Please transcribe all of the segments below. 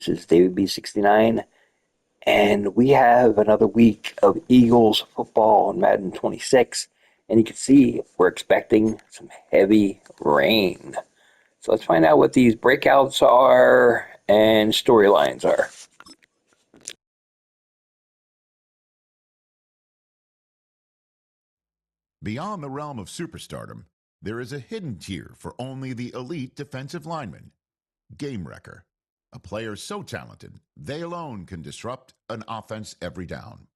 This is David B69, and we have another week of Eagles football on Madden 26. And you can see we're expecting some heavy rain. So let's find out what these breakouts are and storylines are. Beyond the realm of superstardom, there is a hidden tier for only the elite defensive lineman, Game Wrecker, a player so talented they alone can disrupt an offense every down.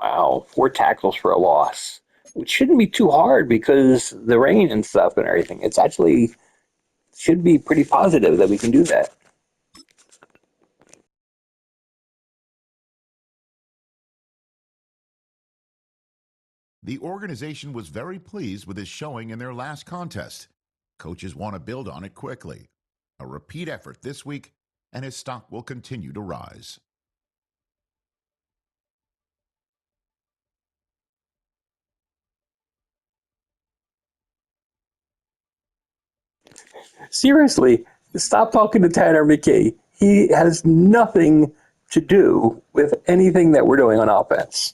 Wow, 4 tackles for a loss, which shouldn't be too hard because the rain and stuff and everything. It's actually should be pretty positive that we can do that. The organization was very pleased with his showing in their last contest. Coaches want to build on it quickly. A repeat effort this week, and his stock will continue to rise. Seriously, stop talking to Tanner McKee. He has nothing to do with anything that we're doing on offense.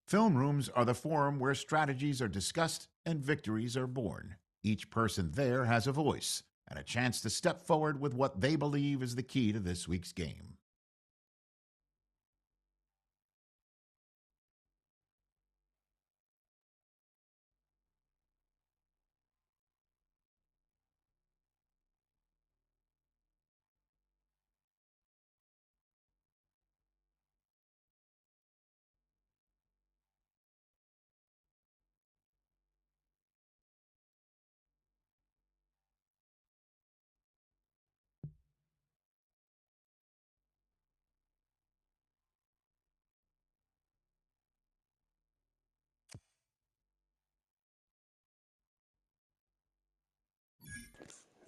Film rooms are the forum where strategies are discussed and victories are born. Each person there has a voice and a chance to step forward with what they believe is the key to this week's game.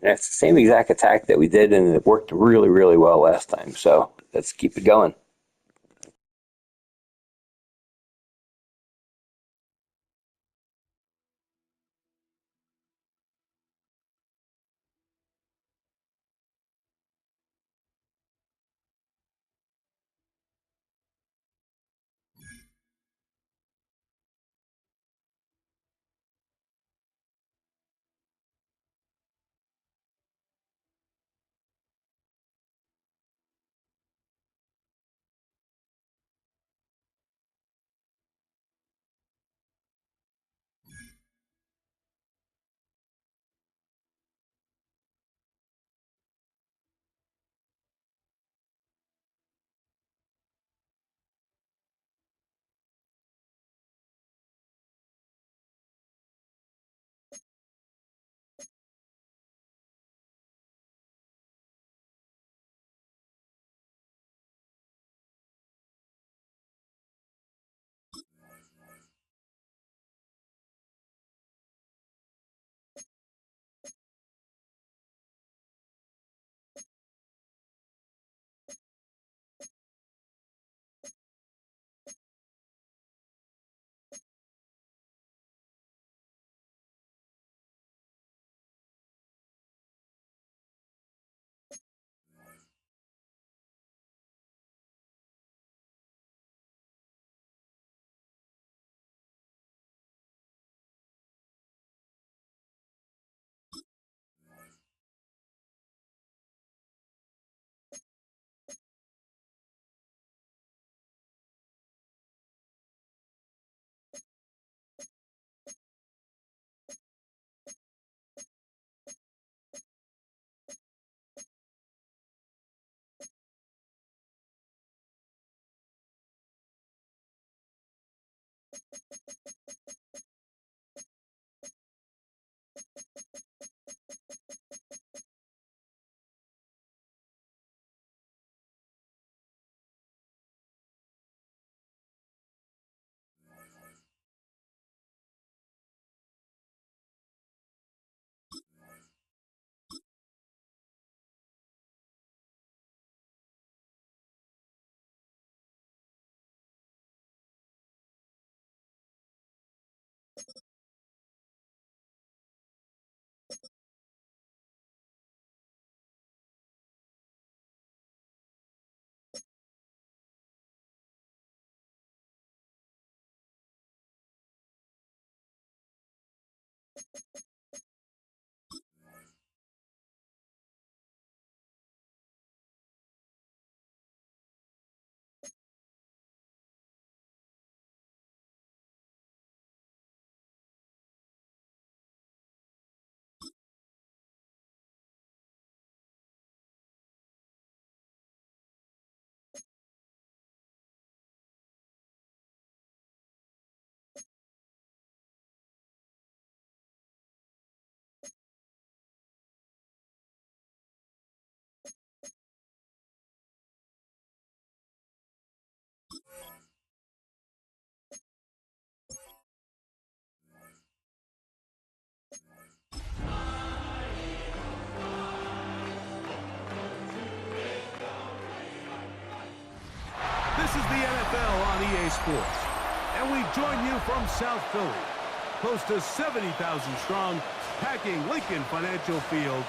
And it's the same exact attack that we did, and it worked really, really well last time. So let's keep it going. This is the NFL on EA Sports, and we join you from South Philly, close to 70,000 strong, packing Lincoln Financial Field,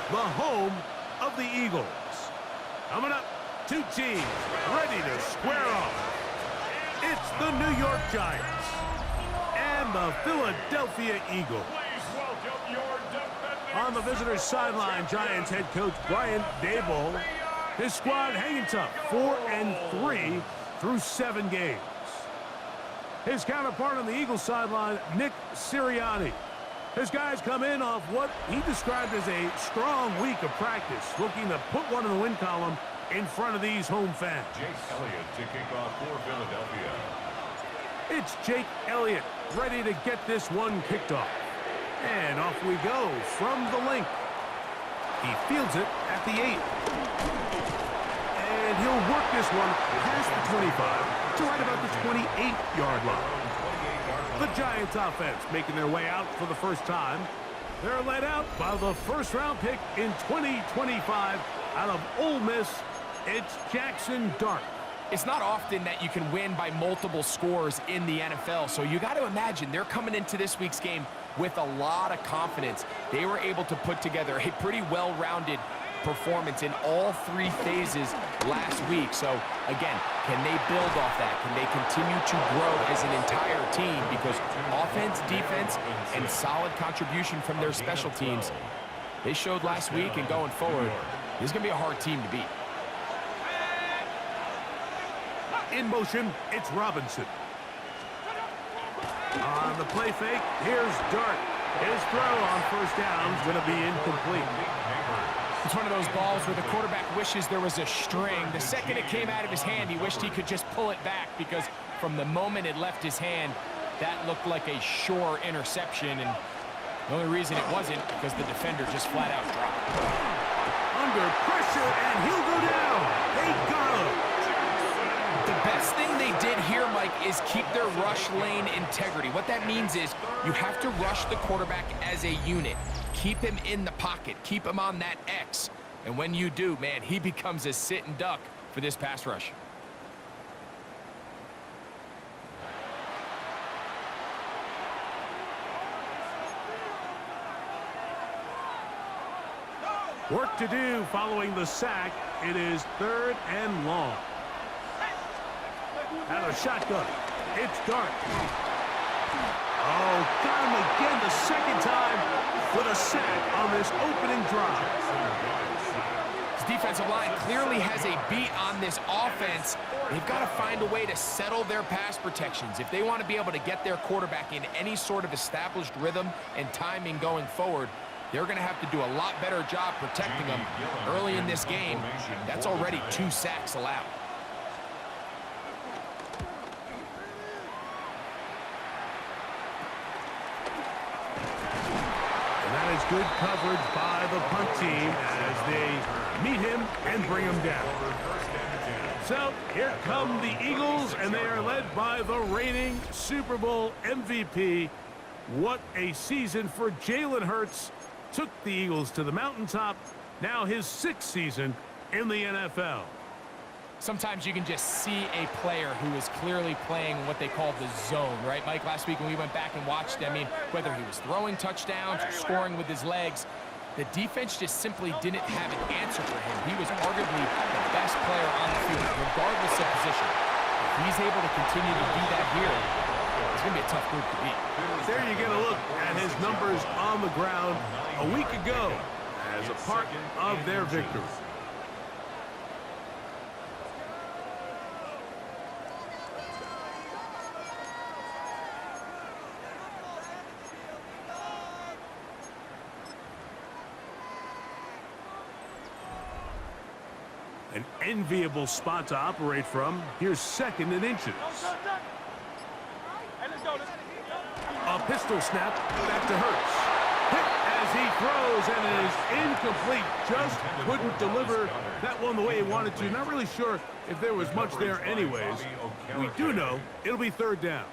the home of the Eagles. Coming up, two teams ready to square off. It's the New York Giants and the Philadelphia Eagles. On the visitors' sideline, Giants head coach Brian Daboll. His squad hanging tough, 4-3 through 7 games. His counterpart on the Eagles sideline, Nick Sirianni. His guys come in off what he described as a strong week of practice, looking to put one in the win column in front of these home fans. Jake Elliott to kick off for Philadelphia. It's Jake Elliott ready to get this one kicked off. And off we go from the link. He fields it at the 8. And he'll work this one past the 25 to right about the 28-yard line. The Giants offense making their way out for the first time. They're led out by the first-round pick in 2025 out of Ole Miss. It's Jackson Dart. It's not often that you can win by multiple scores in the NFL, so you got to imagine they're coming into this week's game with a lot of confidence. They were able to put together a pretty well-rounded performance in all 3 phases last week. So, again, can they build off that? Can they continue to grow as an entire team? Because offense, defense, and solid contribution from their special teams, they showed last week, and going forward, this is going to be a hard team to beat. In motion, it's Robinson. On the play fake, here's Dart. His throw on first down is going to be incomplete. It's one of those balls where the quarterback wishes there was a string. The second it came out of his hand, he wished he could just pull it back, because from the moment it left his hand, that looked like a sure interception, and the only reason it wasn't because the defender just flat out dropped. Under pressure, and he'll go down. They got him. The best thing they did here, Mike, is keep their rush lane integrity. What that means is you have to rush the quarterback as a unit. Keep him in the pocket. Keep him on that X. And when you do, man, he becomes a sitting duck for this pass rush. Work to do following the sack. It is 3rd and long. Out of shotgun. It's Dart. Oh, got him again the second time with a sack on this opening drive. This defensive line clearly has a beat on this offense. They've got to find a way to settle their pass protections. If they want to be able to get their quarterback in any sort of established rhythm and timing going forward, they're going to have to do a lot better job protecting them early in this game. That's already 2 sacks allowed. Good coverage by the punt team as they meet him and bring him down. So here come the Eagles, and they are led by the reigning Super Bowl MVP. What a season for Jalen Hurts. Took the Eagles to the mountaintop. Now his 6th season in the NFL. Sometimes you can just see a player who is clearly playing what they call the zone, right, Mike? Last week when we went back and watched, I mean, whether he was throwing touchdowns or scoring with his legs, the defense just simply didn't have an answer for him. He was arguably the best player on the field, regardless of position. If he's able to continue to do that here, It's going to be a tough group to beat. There you get a look at his numbers on the ground a week ago as a part of their victory. An enviable spot to operate from. Here's 2nd and inches. A pistol snap back to Hurts. Hit as he throws, and it is incomplete. Just couldn't deliver that one the way he wanted to. Not really sure if there was much there anyways. We do know it'll be 3rd down.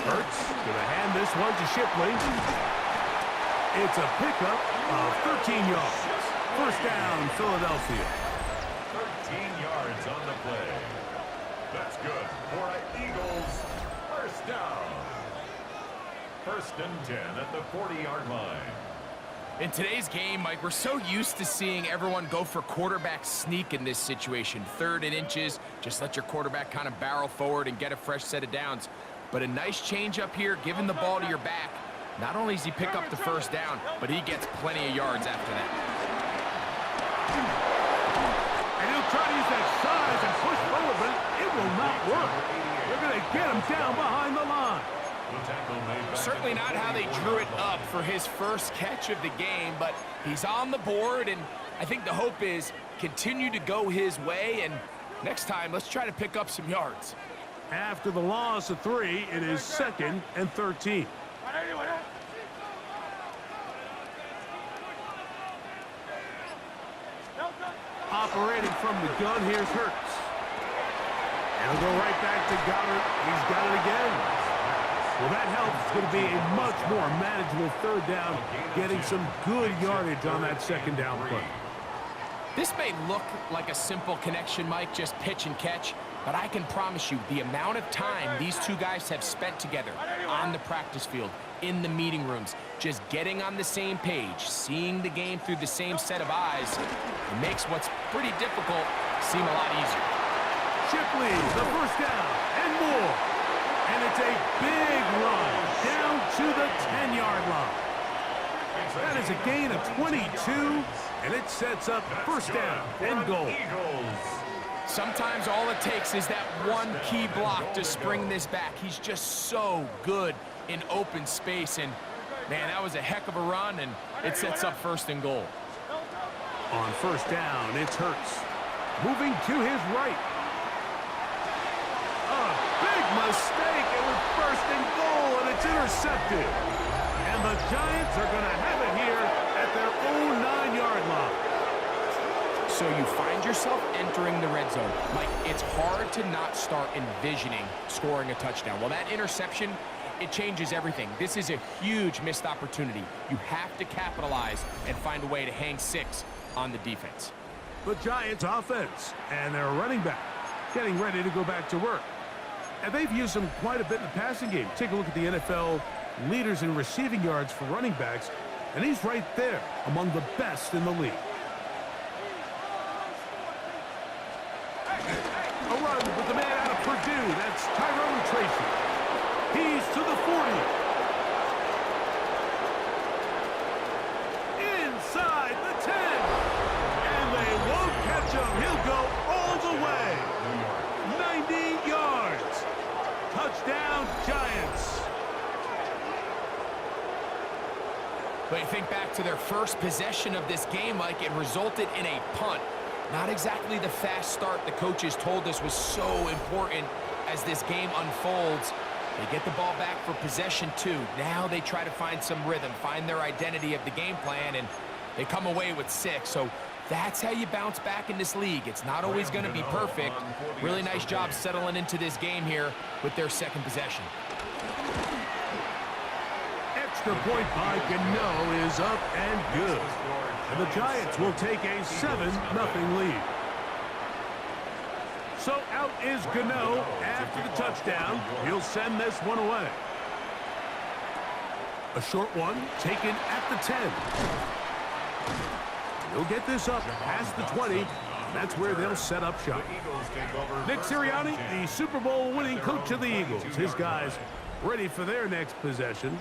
Hurts gonna hand this one to Shipley. It's a pickup of 13 yards. 1st down, Philadelphia. 13 yards on the play. That's good for Eagles. 1st down. 1st and 10 at the 40-yard line. In today's game, Mike, we're so used to seeing everyone go for quarterback sneak in this situation. 3rd and inches, just let your quarterback kind of barrel forward and get a fresh set of downs. But a nice change up here, giving the ball to your back. Not only does he pick up the 1st down, but he gets plenty of yards after that. And he'll try to use that size and push forward, but it will not work. They're going to get him down behind the line. Certainly not how they drew it up for his 1st catch of the game, but he's on the board, and I think the hope is continue to go his way, and next time, let's try to pick up some yards. After the loss of 3, it is 2nd and 13. Operating from the gun, here's Hurts. And he'll go right back to Goddard. He's got it again. Well, that helps. It's going to be a much more manageable 3rd down, getting some good yardage on that 2nd down play. This may look like a simple connection, Mike, just pitch and catch, but I can promise you the amount of time these two guys have spent together on the practice field, in the meeting rooms, just getting on the same page, seeing the game through the same set of eyes, it makes what's pretty difficult seem a lot easier. Shipley, the 1st down, and more. And it's a big run down to the 10-yard line. That is a gain of 22, and it sets up 1st down and goal. Sometimes all it takes is that one key block to spring this back. He's just so good in open space, and man, that was a heck of a run, and it sets up 1st and goal. On 1st down, it's Hurts. Moving to his right. A big mistake. It was 1st and goal, and it's intercepted. And the Giants are going to have it here at their own 9-yard line. So you find yourself entering the red zone. Mike, it's hard to not start envisioning scoring a touchdown. Well, that interception, it changes everything. This is a huge missed opportunity. You have to capitalize and find a way to hang 6 on the defense. The Giants offense and their running back getting ready to go back to work. And they've used him quite a bit in the passing game. Take a look at the NFL leaders in receiving yards for running backs, and he's right there among the best in the league. A run with the man out of Purdue. That's Tyrone Tracy. He's to the 40. Inside the 10. And they won't catch him. He'll go all the way. 90 yards. Touchdown, Giants. But you think back to their first possession of this game, Mike, it resulted in a punt. Not exactly the fast start the coaches told us was so important as this game unfolds. They get the ball back for possession 2. Now they try to find some rhythm, find their identity of the game plan, and they come away with 6. So that's how you bounce back in this league. It's not always going to be perfect. Really nice job settling into this game here with their 2nd possession. Extra point by Gano is up and good. And the Giants will take a 7-0 lead. So out is Gano after the touchdown. He'll send this one away. A short one taken at the 10. He'll get this up past the 20. That's where they'll set up shop. Nick Sirianni, the Super Bowl winning coach of the Eagles. His guys ready for their next possession.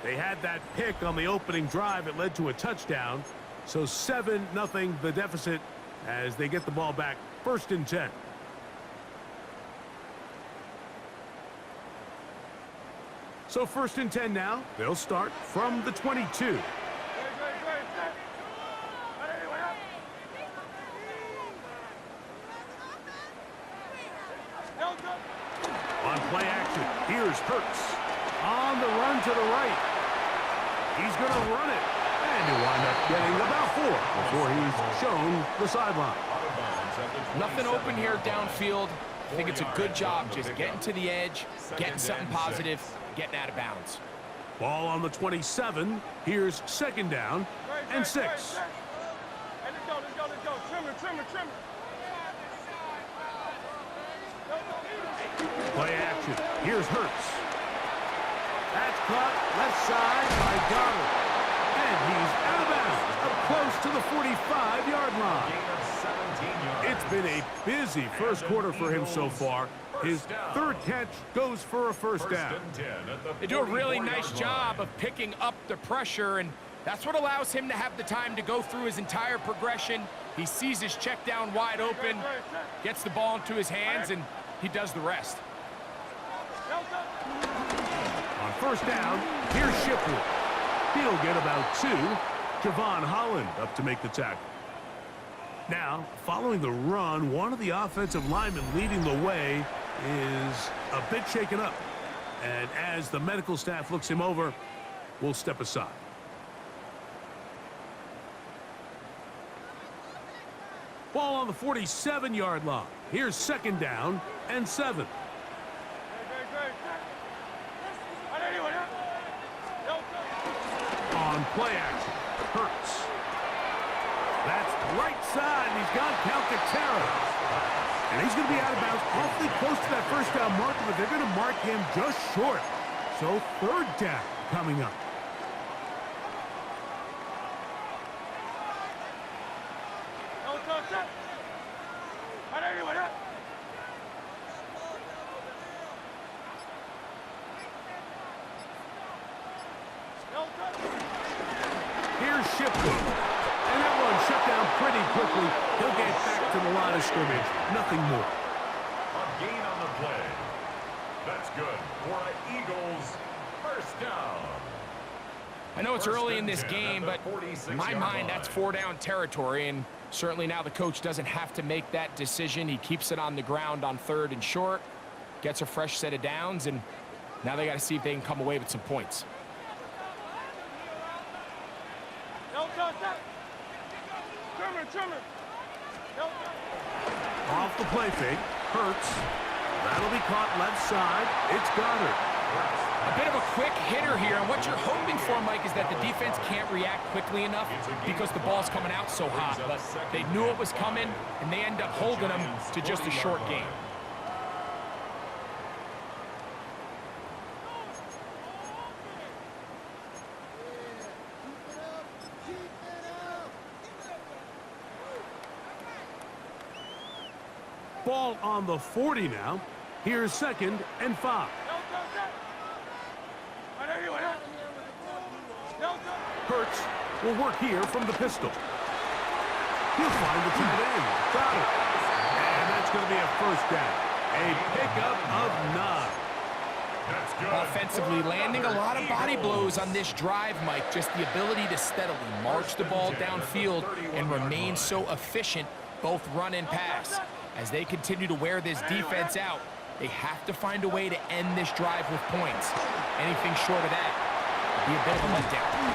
They had that pick on the opening drive. It led to a touchdown. So 7-0 the deficit as they get the ball back. 1st and 10. So 1st and 10 now. They'll start from the 22. On play action, here's Hurts. On the run to the right. He's going to run it. And he'll wind up getting about 4 before he's shown the sideline. Nothing open here downfield. I think it's a good job just getting to the edge, getting something positive, getting out of bounds. Ball on the 27. Here's 2nd down and 6. Let's go. Trimmer. Play action. Here's Hurts. That's caught left side by Goddard. And he's out of bounds, up close to the 45-yard line. It's been a busy first quarter for him so far. His 3rd catch goes for a 1st down. They do a really nice job of picking up the pressure, and that's what allows him to have the time to go through his entire progression. He sees his check down wide open, gets the ball into his hands, and he does the rest. On 1st down, here's Shipley. He'll get about 2. Javon Holland up to make the tackle. Now, following the run, one of the offensive linemen leading the way is a bit shaken up. And as the medical staff looks him over, we'll step aside. Ball on the 47-yard line. Here's 2nd down and 7. On play action, Hurts. That's right side, and he's got Calcaterra. And he's going to be out of bounds awfully close to that 1st down marker, but they're going to mark him just short. So 3rd down coming up. Here's Shipley. And that one shut down pretty quickly. He'll get back to the line of scrimmage. Nothing more. A gain on the play. That's good for an Eagles 1st down. I know it's early in this game, but in my mind, that's 4-down territory, and certainly now the coach doesn't have to make that decision. He keeps it on the ground on 3rd and short, gets a fresh set of downs, and now they got to see if they can come away with some points. Off the play fake, Hurts. That'll be caught left side. It's Goddard. A bit of a quick hitter here, and what you're hoping for, Mike, is that the defense can't react quickly enough because the ball's coming out so hot. But they knew it was coming, and they end up holding them to just a short game. Ball on the 40 now. Here's 2nd and 5. Hurts will work here from the pistol. He'll find the tight end. Got it. And that's going to be a 1st down. A pickup of 9. That's good. Offensively, landing a lot of body blows on this drive, Mike. Just the ability to steadily march the ball downfield and remain so efficient, both run and pass. As they continue to wear this defense out, they have to find a way to end this drive with points. Anything short of that would be a bit of a letdown.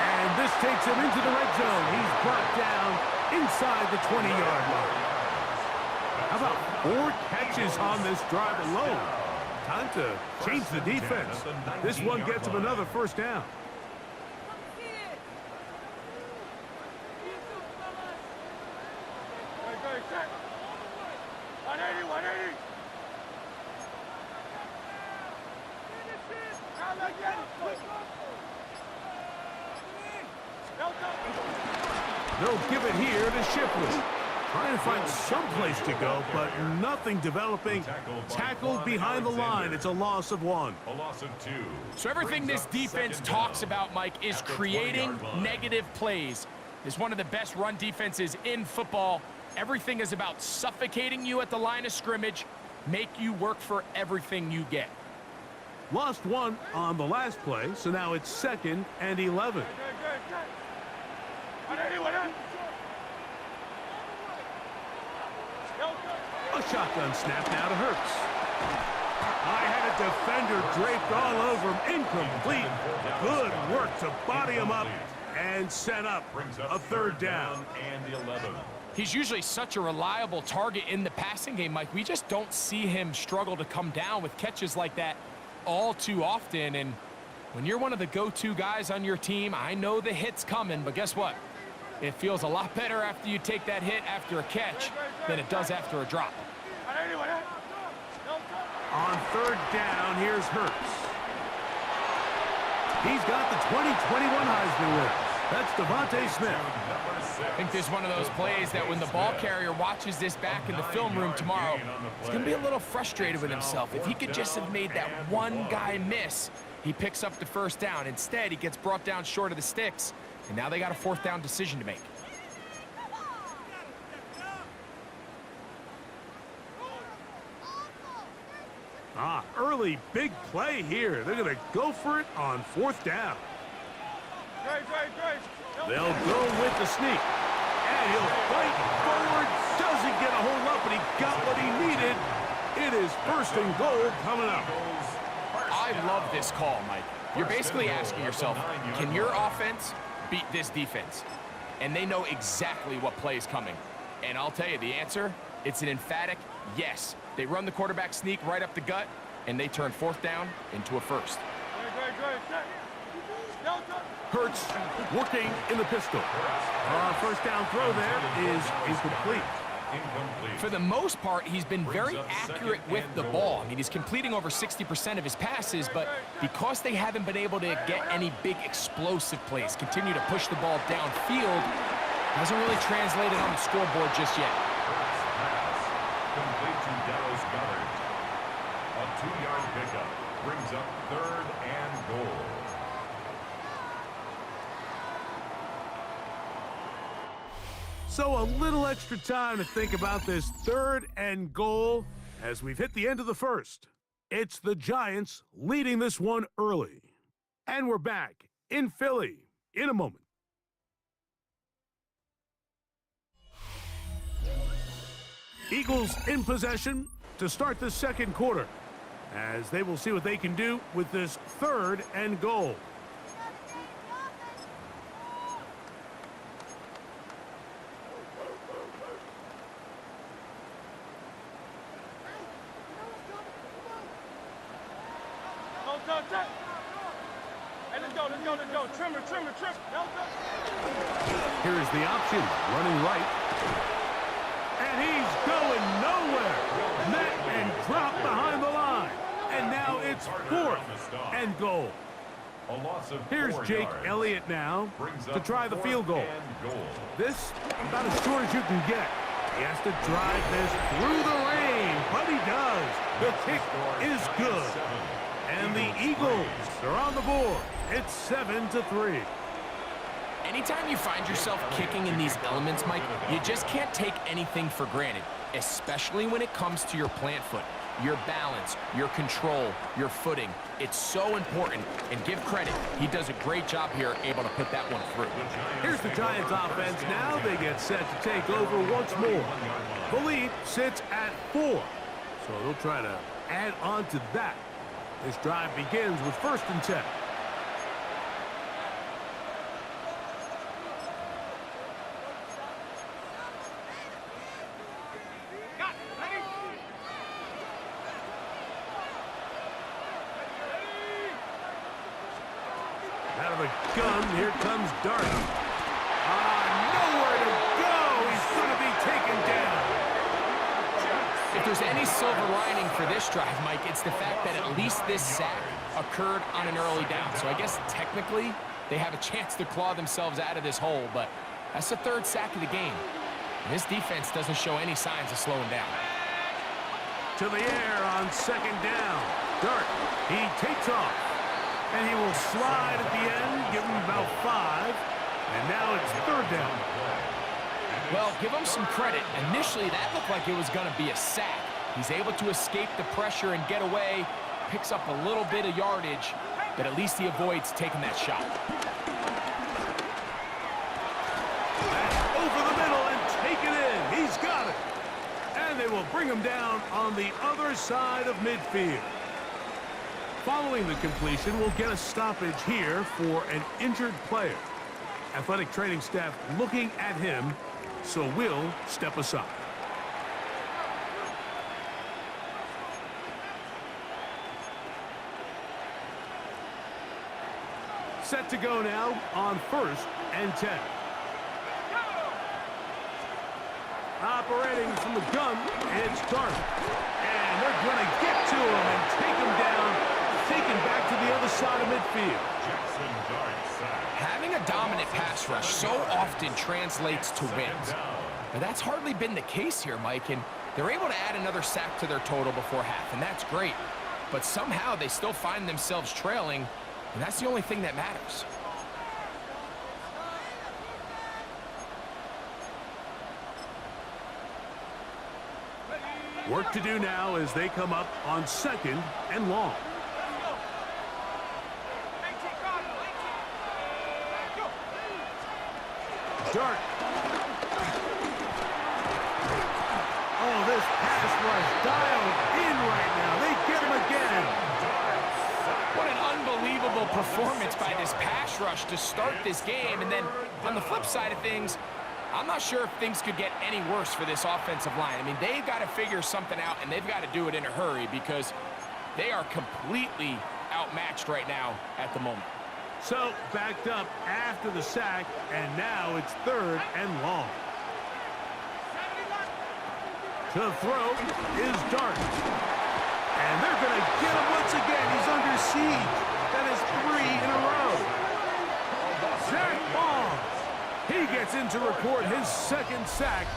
And this takes him into the red zone. He's brought down inside the 20-yard line. How about 4 catches on this drive alone? Time to change the defense. This one gets him another 1st down. They'll give it here to Shipley. Trying to find some place to go, but nothing developing. Tackled behind the line. It's a loss of 1. A loss of 2. So everything this defense talks about, Mike, is creating negative plays. It's one of the best run defenses in football. Everything is about suffocating you at the line of scrimmage, make you work for everything you get. Lost 1 on the last play, so now it's 2nd and 11. A shotgun snap now to Hurts. I had a defender draped all over him. Incomplete. Good work to body him up and set up a 3rd down. And 11. He's usually such a reliable target in the passing game, Mike. We just don't see him struggle to come down with catches like that all too often. And when you're one of the go-to guys on your team, I know the hit's coming, but guess what? It feels a lot better after you take that hit after a catch than it does after a drop. On 3rd down, here's Hurts. He's got the 2021 Heisman winner. That's Devontae Smith. I think this is one of those plays that when the ball carrier watches this back in the film room tomorrow, he's going to be a little frustrated with himself. If he could just have made that one guy miss, he picks up the 1st down. Instead, he gets brought down short of the sticks, and now they got a 4th down decision to make. Early big play here. They're going to go for it on 4th down. They'll go with the sneak. And he'll fight forward. Doesn't get a hold up, but he got what he needed. It is 1st and goal coming up. I love this call, Mike. You're basically asking yourself, can your offense beat this defense? And they know exactly what play is coming. And I'll tell you the answer, it's an emphatic yes. They run the quarterback sneak right up the gut, and they turn 4th down into a 1st. Hurts working in the pistol. 1st down throw there is incomplete. For the most part, he's been very accurate with the ball. I mean, he's completing over 60% of his passes, but because they haven't been able to get any big explosive plays, continue to push the ball downfield, hasn't really translated on the scoreboard just yet. Complete to Dallas Goddard. A 2-yard pickup brings up 3rd and goal. So a little extra time to think about this 3rd and goal as we've hit the end of the 1st. It's the Giants leading this one early. And we're back in Philly in a moment. Eagles in possession to start the 2nd quarter as they will see what they can do with this 3rd and goal. Let's go. Trimmer. Here's the option, running right. And he's going nowhere. Met and dropped behind the line. And now it's 4th and goal. Here's Jake Elliott now to try the field goal. This about as short as you can get. He has to drive this through the rain, but he does. The kick is good. And the Eagles are on the board. It's 7-3. Anytime you find yourself kicking in these elements, Mike, you just can't take anything for granted, especially when it comes to your plant foot, your balance, your control, your footing. It's so important, and give credit. He does a great job here, able to put that one through. Here's the Giants offense. Now they get set to take over once more. The lead sits at 4, so they'll try to add on to that. This drive begins with 1st and 10. Out of the gun, here comes Dart. Nowhere to go. He's going to be taken down. If there's any silver lining for this drive, Mike, it's the fact that at least this sack occurred on an early down. So I guess technically they have a chance to claw themselves out of this hole, but that's the third sack of the game. And this defense doesn't show any signs of slowing down. To the air on second down. Dart, he takes off. And he will slide at the end, give him about 5. And now it's third down. Well, give him some credit. Initially, that looked like it was going to be a sack. He's able to escape the pressure and get away, picks up a little bit of yardage, but at least he avoids taking that shot. Over the middle and take it in. He's got it. And they will bring him down on the other side of midfield. Following the completion, we'll get a stoppage here for an injured player. Athletic training staff looking at him, so we'll step aside. Set to go now on 1st and 10. Operating from the gun, it's Dart. And they're going to get to him and take him down, taken back to the other side of midfield. Having a dominant pass rush so often translates to wins. But that's hardly been the case here, Mike, and they're able to add another sack to their total before half, and that's great. But somehow they still find themselves trailing, and that's the only thing that matters. Work to do now as they come up on 2nd and long. Dart. Oh, this pass rush dialed in right now. They get him again. What an unbelievable performance by this pass rush to start this game. And then on the flip side of things, I'm not sure if things could get any worse for this offensive line. I mean, they've got to figure something out, and they've got to do it in a hurry because they are completely outmatched right now at the moment. So, backed up after the sack, and now it's 3rd and long. To throw is Dart. And they're going to get him once again. He's under siege. That is 3 in a row. Zach Ball. He gets in to record his 2nd sack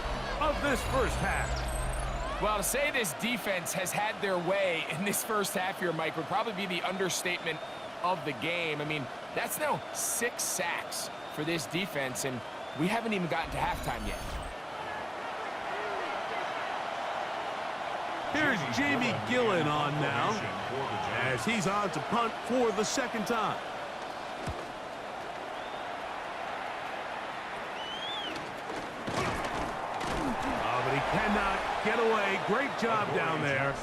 of this first half. Well, to say this defense has had their way in this first half here, Mike, would probably be the understatement of the game. I mean, that's now 6 sacks for this defense, and we haven't even gotten to halftime yet. Here's Jamie Gillen on now as he's on to punt for the 2nd time. But he cannot get away. Great job down there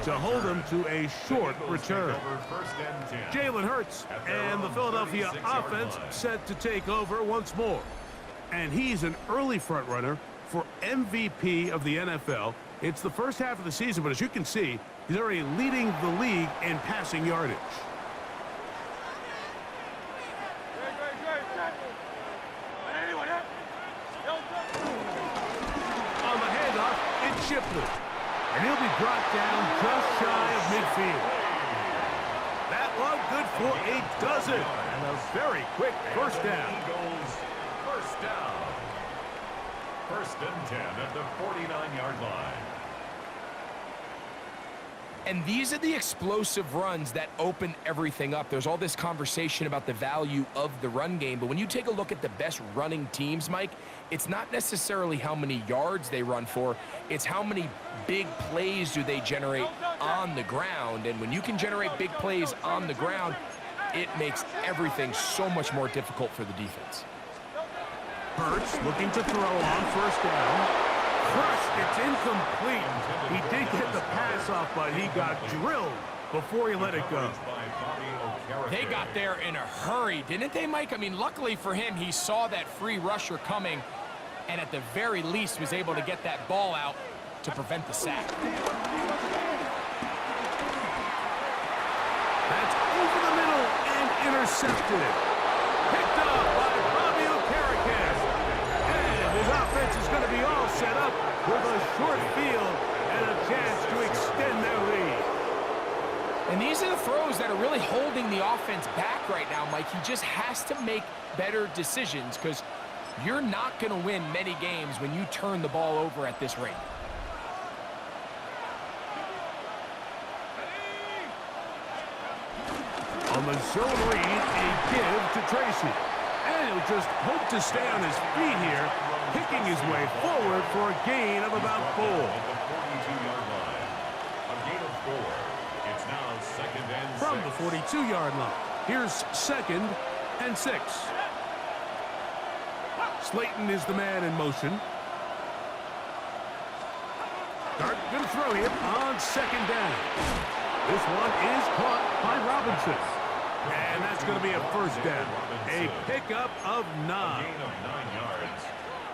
to hold him to a short return. Jalen Hurts and the Philadelphia offense set to take over once more. And he's an early front runner for MVP of the NFL. It's the first half of the season, but as you can see, he's already leading the league in passing yardage. On the handoff, it's Shipley. And he'll be brought down just shy of midfield. That one good for a dozen. And a very quick first down. First down. 1st and 10 at the 49-yard line. And these are the explosive runs that open everything up. There's all this conversation about the value of the run game, but when you take a look at the best running teams, Mike, it's not necessarily how many yards they run for, it's how many big plays do they generate on the ground. And when you can generate big plays on the ground, it makes everything so much more difficult for the defense. Hurts looking to throw on 1st down. Crushed, it's incomplete. He did get the pass off, but he got drilled before he let it go. They got there in a hurry, didn't they, Mike? I mean, luckily for him, he saw that free rusher coming, and at the very least was able to get that ball out to prevent the sack. That's over the middle and intercepted. Picked up by Bobby Okereke. And his offense is going to be all set up with a short field and a chance to extend their lead. And these are the throws that are really holding the offense back right now, Mike. He just has to make better decisions because you're not going to win many games when you turn the ball over at this rate. On the zone read, a give to Tracy. And he'll just hope to stay on his feet here, picking his way forward for a gain of about 4. From the 42-yard line, here's 2nd and 6. Slayton is the man in motion. Dart going to throw here on 2nd down. This one is caught by Robinson. And that's going to be a first down. A pickup of 9.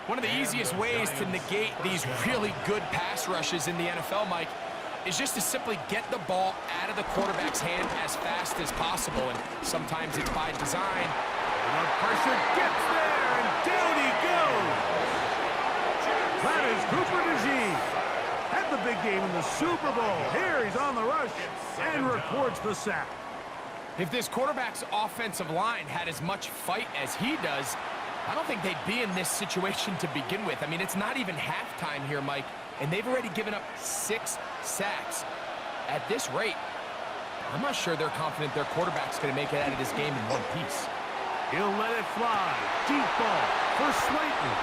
One of the easiest ways to negate these really good pass rushes in the NFL, Mike, is just to simply get the ball out of the quarterback's hand as fast as possible. And sometimes it's by design. And the pressure gets there, and down he goes. That is Cooper DeJean. Had the big game in the Super Bowl. Here he's on the rush and records the sack. If this quarterback's offensive line had as much fight as he does, I don't think they'd be in this situation to begin with. I mean, it's not even halftime here, Mike, and they've already given up 6 sacks. At this rate, I'm not sure they're confident their quarterback's going to make it out of this game in one piece. He'll let it fly. Deep ball for Slayton.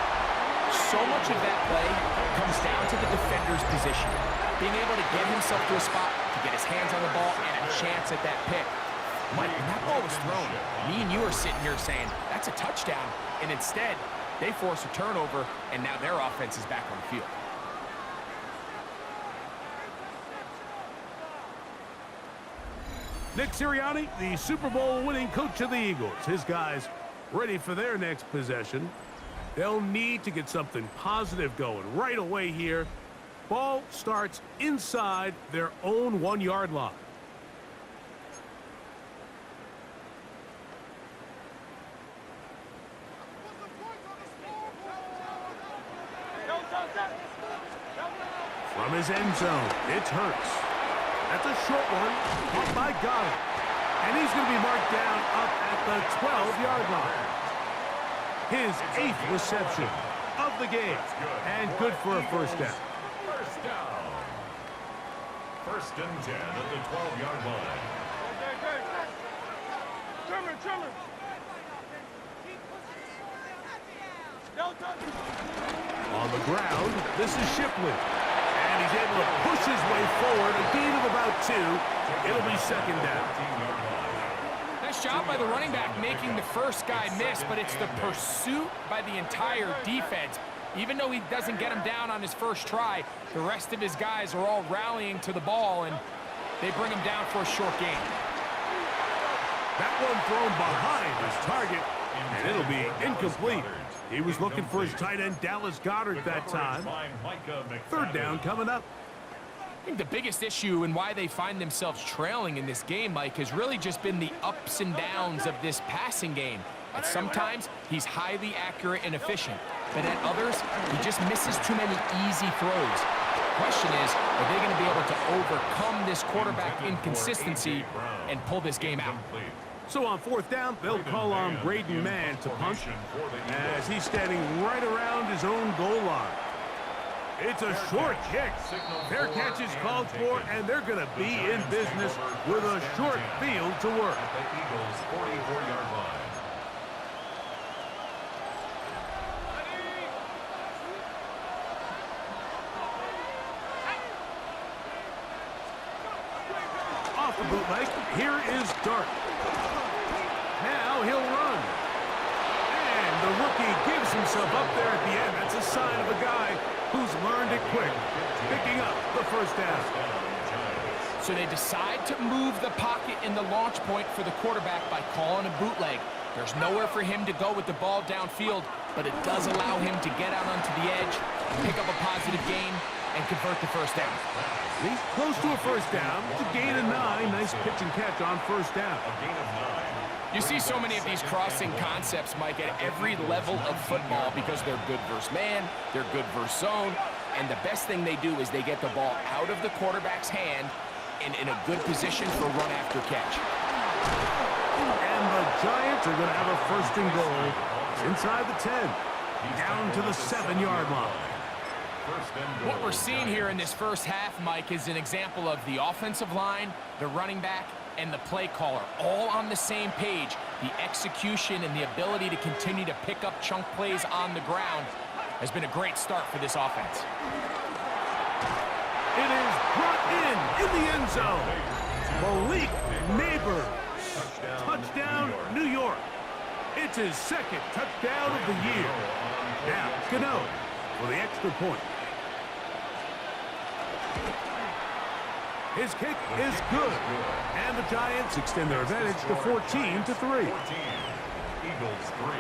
So much of that play comes down to the defender's position. Being able to get himself to a spot, to get his hands on the ball, and a chance at that pick. Mike, when that ball was thrown, me and you are sitting here saying, that's a touchdown. And instead, they force a turnover, and now their offense is back on the field. Nick Sirianni, the Super Bowl winning coach of the Eagles. His guys ready for their next possession. They'll need to get something positive going right away here. Ball starts inside their own 1-yard line. From his end zone, it's Hurts. That's a short one, caught by Goddard. And he's going to be marked down up at the 12-yard line. His 8th reception of the game, and good for a first down. First down. 1st and 10 at the 12-yard line. Trimmer. On the ground, this is Shipley. And he's able to push his way forward, a gain of about 2. It'll be 2nd down. Nice job by the running back making the first guy miss, but it's the pursuit by the entire defense. Even though he doesn't get him down on his first try, the rest of his guys are all rallying to the ball, and they bring him down for a short gain. That one thrown behind his target, and it'll be incomplete. He was looking for his tight end, Dallas Goedert, that time. 3rd down coming up. I think the biggest issue and why they find themselves trailing in this game, Mike, has really just been the ups and downs of this passing game. At sometimes, he's highly accurate and efficient, but at others, he just misses too many easy throws. The question is, are they going to be able to overcome this quarterback inconsistency and pull this game out? So on 4th down, they'll call on Braden Mann to punt as he's standing right around his own goal line. It's a short kick. Fair catch is called for, and they're going to be in business with a short field to work. At the Eagles' 44-yard line. Off the bootleg, here is Dart. Now he'll run. And the rookie gives himself up there at the end. That's a sign of a guy who's learned it quick, picking up the first down. So they decide to move the pocket in the launch point for the quarterback by calling a bootleg. There's nowhere for him to go with the ball downfield, but it does allow him to get out onto the edge, pick up a positive gain, and convert the first down. He's close to a first down. It's a gain of 9. Nice pitch and catch on first down. You see so many of these crossing concepts, Mike, at every level of football because they're good versus man, they're good versus zone, and the best thing they do is they get the ball out of the quarterback's hand and in a good position for run after catch. And the Giants are going to have a first and goal inside the 10, down to the 7-yard line. What we're seeing here in this first half, Mike, is an example of the offensive line, the running back, and the play caller all on the same page. The execution and the ability to continue to pick up chunk plays on the ground has been a great start for this offense. It is brought in the end zone. Malik Neighbors. Touchdown, New York. It's his second touchdown of the year. Now, Gano for the extra point. His kick is good. And the Giants extend their advantage to 14-3. Eagles 3.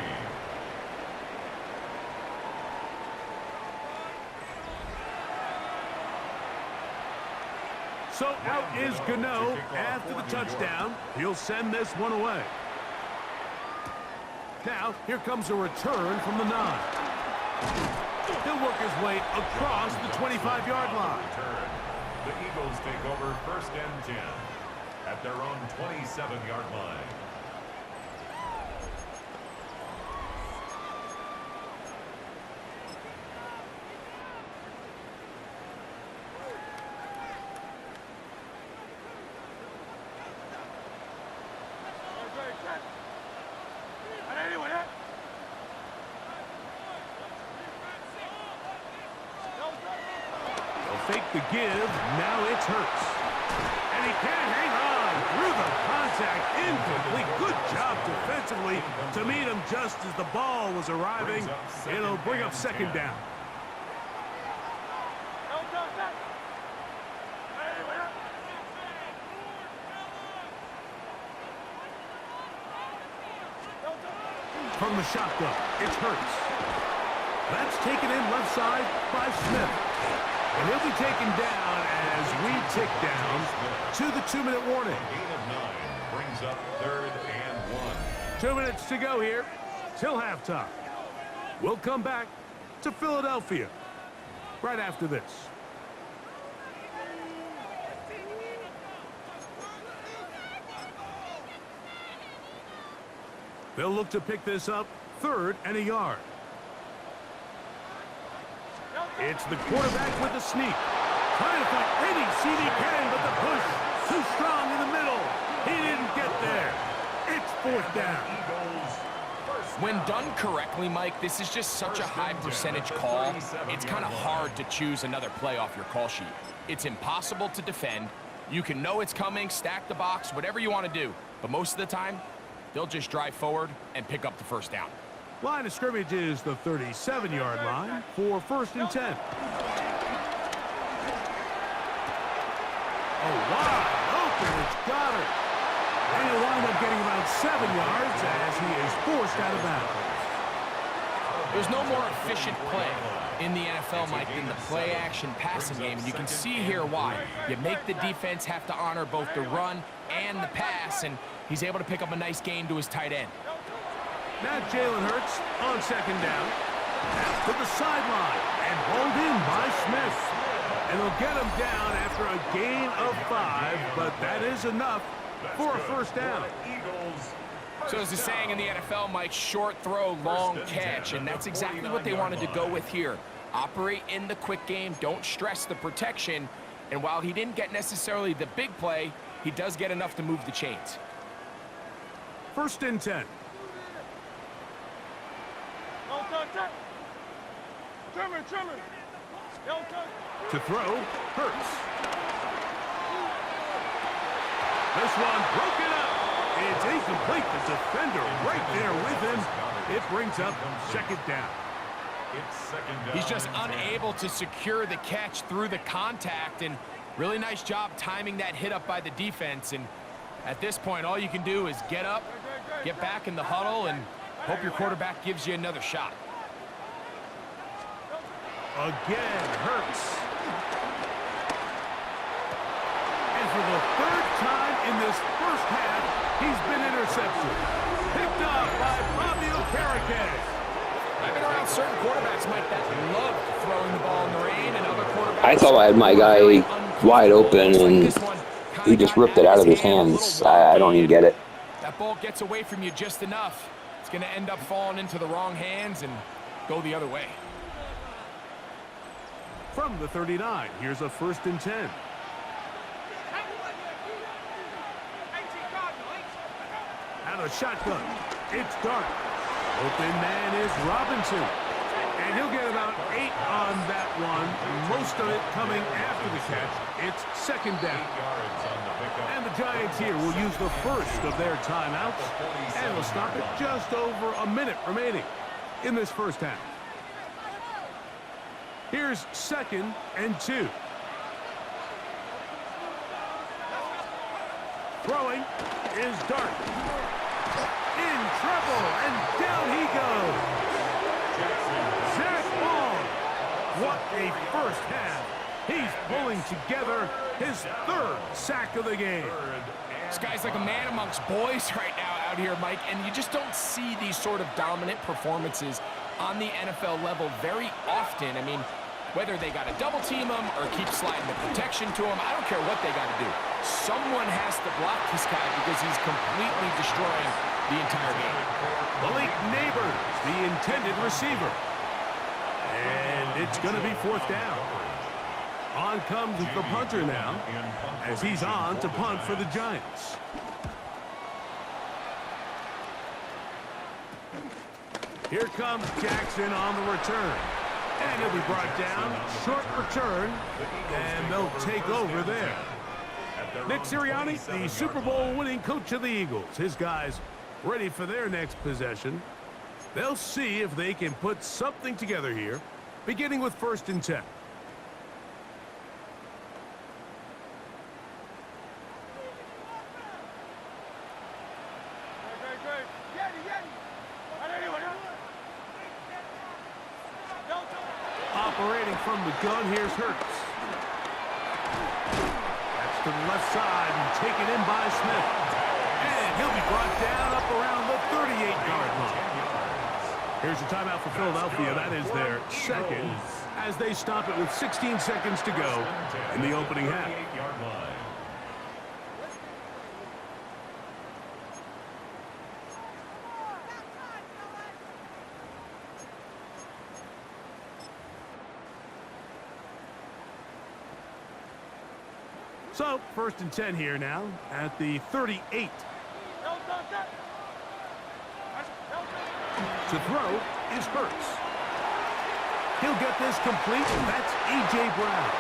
So out is Gano after the touchdown. He'll send this one away. Now, here comes a return from the 9. He'll work his way across the 25-yard line. The Eagles take over first and 10 at their own 27-yard line. Fake the give, now it's Hurts. And he can't hang on through the contact, incomplete. Good job defensively to meet him just as the ball was arriving. It'll bring up second down. From the shotgun, it's Hurts. That's taken in left side by Smith. And he'll be taken down as we tick down to the 2-minute warning. Gain of 9 brings up 3rd and 1. 2 minutes to go here till halftime. We'll come back to Philadelphia right after this. They'll look to pick this up 3rd and a yard. It's the quarterback with the sneak. Trying to find any seat he can, but the push too strong in the middle. He didn't get there. It's 4th down. When done correctly, Mike, this is just such a high percentage call. It's kind of hard to choose another play off your call sheet. It's impossible to defend. You can know it's coming, stack the box, whatever you want to do. But most of the time, they'll just drive forward and pick up the first down. Line of scrimmage is the 37-yard line for 1st and 10. Oh, wide open, it's Goddard. And he'll wind up getting about 7 yards as he is forced out of bounds. There's no more efficient play in the NFL, Mike, than the play-action passing game. And you can see here why. You make the defense have to honor both the run and the pass, and he's able to pick up a nice gain to his tight end. Now Jalen Hurts on second down. Out to the sideline and hauled in by Smith. And they'll get him down after a gain of 5, but that is enough for a first down. So as the saying in the NFL, Mike, short throw, long catch, and that's exactly what they wanted to go with here. Operate in the quick game, don't stress the protection, and while he didn't get necessarily the big play, he does get enough to move the chains. 1st and 10. To throw, Hurts. This one broken up. It's incomplete. The defender right there with him. It brings up second down. He's just unable to secure the catch through the contact, and really nice job timing that hit up by the defense. And at this point, all you can do is get up, get back in the huddle, and hope your quarterback gives you another shot. Again, Hurts. And for the 3rd time in this first half, he's been intercepted. Picked up by Fabio Caracas. I've been around certain quarterbacks, Mike, that love throwing the ball in the rain, and other quarterbacks. I thought I had my guy wide open, and he just ripped it out of his hands. I don't even get it. That ball gets away from you just enough. It's going to end up falling into the wrong hands and go the other way. From the 39, here's a 1st and 10. And a shotgun. It's Dart. Open man is Robinson. And he'll get about 8 on that one. Most of it coming after the catch. It's 2nd down. And the Giants here will use the first of their timeouts. And will stop it just over a minute remaining in this first half. Here's 2nd and 2. Throwing is Dart. In trouble, and down he goes. Zach Long. What a first half. He's pulling together his 3rd sack of the game. This guy's like a man amongst boys right now out here, Mike, and you just don't see these sort of dominant performances on the NFL level very often. I mean, whether they got to double team him or keep sliding the protection to him, I don't care what they got to do. Someone has to block this guy because he's completely destroying the entire game. Malik Neighbors, the intended receiver. And it's going to be 4th down. On comes the punter now as he's on to punt for the Giants. Here comes Jackson on the return. And he'll be brought down. Short return. And they'll take over there. Nick Sirianni, the Super Bowl winning coach of the Eagles. His guys ready for their next possession. They'll see if they can put something together here, beginning with 1st and 10. Operating from the gun, here's Hurts. That's to the left side and taken in by Smith. And he'll be brought down up around the 38-yard line. Here's a timeout for Philadelphia. That is their 2nd as they stop it with 16 seconds to go in the opening half. So, 1st and 10 here now at the 38. To throw is Hurts. He'll get this complete, and that's A.J. Brown.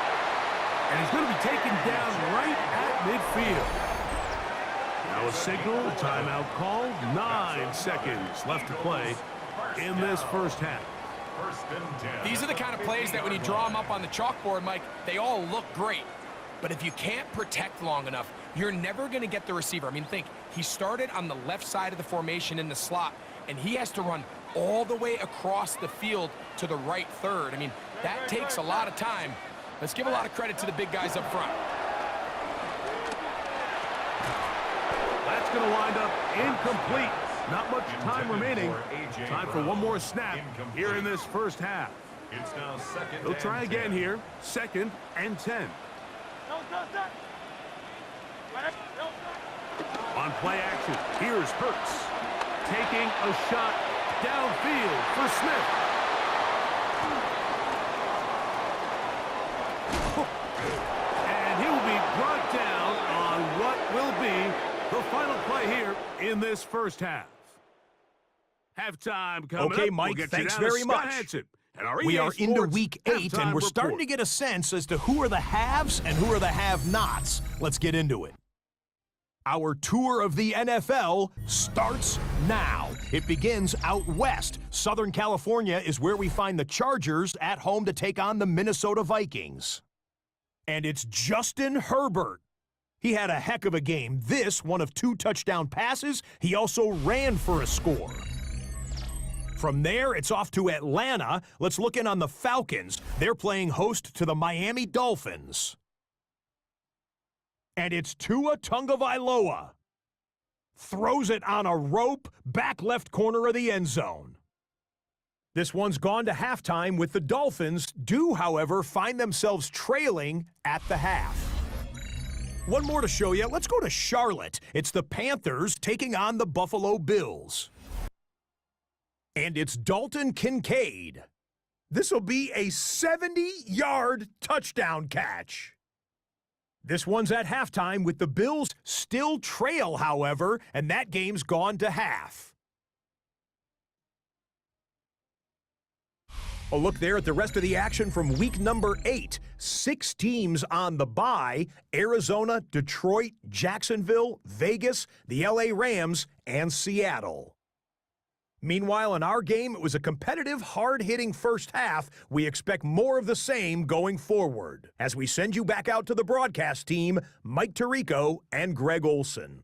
And he's going to be taken down right at midfield. Now a signal, timeout called. 9 seconds left to play in this first half. These are the kind of plays that when you draw them up on the chalkboard, Mike, they all look great. But if you can't protect long enough, you're never going to get the receiver. I mean, think, he started on the left side of the formation in the slot, and he has to run all the way across the field to the right third. I mean, that takes a lot of time. Let's give a lot of credit to the big guys up front. That's going to wind up incomplete. Not much time remaining. Time for one more snap here in this first half. They'll try again here. 2nd and 10. On play action, here's Hurts. Taking a shot downfield for Smith. And he will be brought down on what will be the final play here in this first half. Halftime coming up. Okay, Mike, we'll thanks very much. We are into week 8, and we're starting to get a sense as to who are the haves and who are the have-nots. Let's get into it. Our tour of the NFL starts now. It begins out west. Southern California is where we find the Chargers at home to take on the Minnesota Vikings. And it's Justin Herbert. He had a heck of a game. This, one of 2 touchdown passes. He also ran for a score. From there, it's off to Atlanta. Let's look in on the Falcons. They're playing host to the Miami Dolphins. And it's Tua Tagovailoa. Throws it on a rope, back left corner of the end zone. This one's gone to halftime with the Dolphins, do, however, find themselves trailing at the half. One more to show you. Let's go to Charlotte. It's the Panthers taking on the Buffalo Bills. And it's Dalton Kincaid. This will be a 70-yard touchdown catch. This one's at halftime with the Bills still trail, however, and that game's gone to half. A look there at the rest of the action from week number 8. 6 teams on the bye: Arizona, Detroit, Jacksonville, Vegas, the LA Rams, and Seattle. Meanwhile, in our game, it was a competitive, hard-hitting first half. We expect more of the same going forward. As we send you back out to the broadcast team, Mike Tirico and Greg Olson.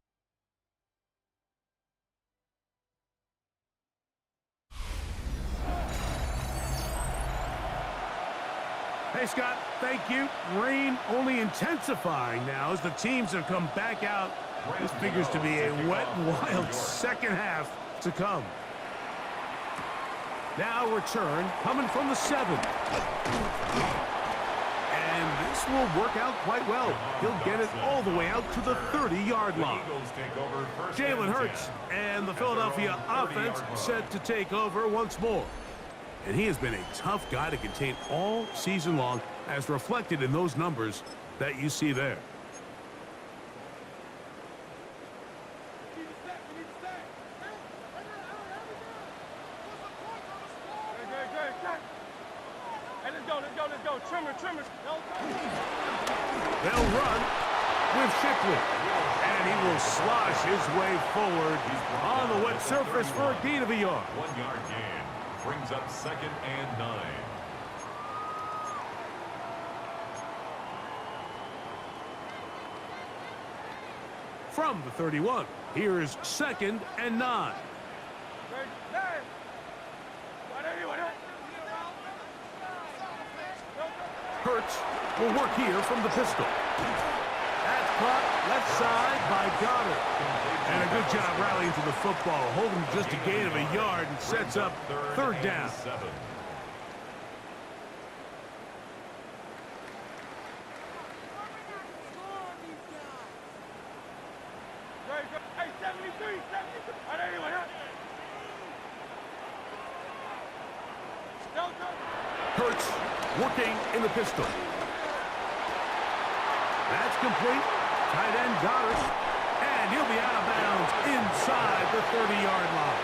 Hey, Scott, thank you. Rain only intensifying now as the teams have come back out. This figures to be a wet and wild second half to come. Now return coming from the 7. And this will work out quite well. He'll get it all the way out to the 30-yard line. Jalen Hurts and the Philadelphia offense set to take over once more. And he has been a tough guy to contain all season long, as reflected in those numbers that you see there. Let's go. Trimmer. They'll run with Shipley. And he will slosh his way forward on the wet surface for a gain of a yard. 1-yard gain brings up 2nd and 9. From the 31, here's 2nd and 9. Hurts will work here from the pistol. That's caught left side by Goddard. And a good job rallying to the football, holding just a gain of a yard and sets up 3rd down. 7. Hey, 73. Hurts working in the pistol. That's complete. Tight end Goddard. And he'll be out of bounds inside the 30-yard line.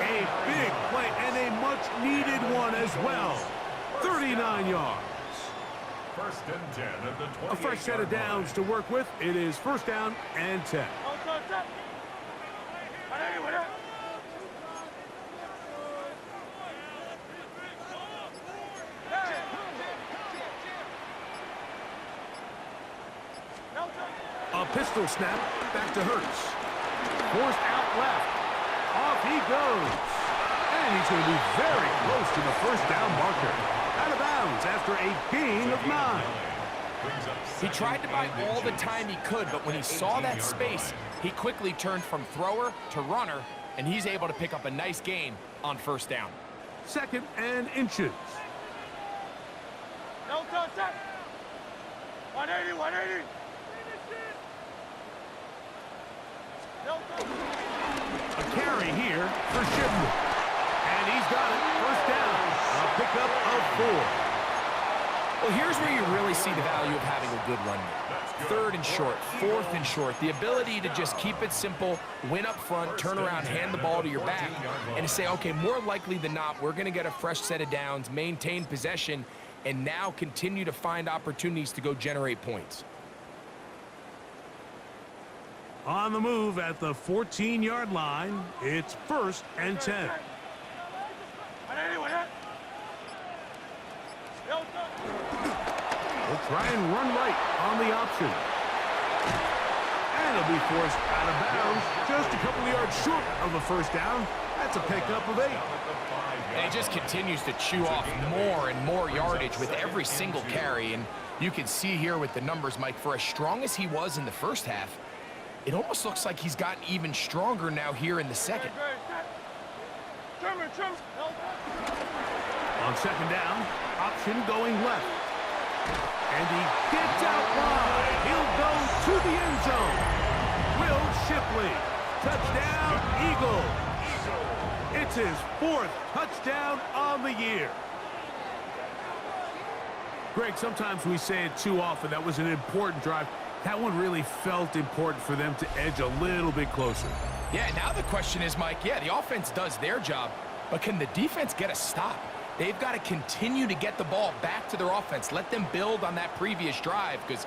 A big play and a much-needed one as well. 39 yards. 1st and 10 at the 28. A fresh set of downs to work with. It is 1st down and 10. A pistol snap back to Hurts. Forced out left. Off he goes. And he's going to be very close to the 1st down marker. Out of bounds after a gain of 9. He tried to buy all the time he could, but when he saw that space, he quickly turned from thrower to runner, and he's able to pick up a nice gain on 1st down. 2nd and inches. 180. A carry here for Shipley. And he's got it. 1st down. A pickup of 4. Well, here's where you really see the value of having a good run game. 3rd and short, 4th and short. The ability to just keep it simple, win up front, turn around, hand the ball to your back, and to say, okay, more likely than not, we're going to get a fresh set of downs, maintain possession, and now continue to find opportunities to go generate points. On the move at the 14-yard line, it's 1st and 10. We'll try and run right on the option. And it'll be forced out of bounds just a couple of yards short of the 1st down. That's a pickup of 8. And he just continues to chew off more and more yardage with every single carry. And you can see here with the numbers, Mike, for as strong as he was in the 1st half, it almost looks like he's gotten even stronger now here in the 2nd. Trimmer. On 2nd down, option going left. And he gets out wide. He'll go to the end zone. Will Shipley. Touchdown, Eagles. It's his 4th touchdown on the year. Greg, sometimes we say it too often. That was an important drive. That one really felt important for them to edge a little bit closer. Yeah, now the question is, Mike, yeah, the offense does their job, but can the defense get a stop? They've got to continue to get the ball back to their offense. Let them build on that previous drive because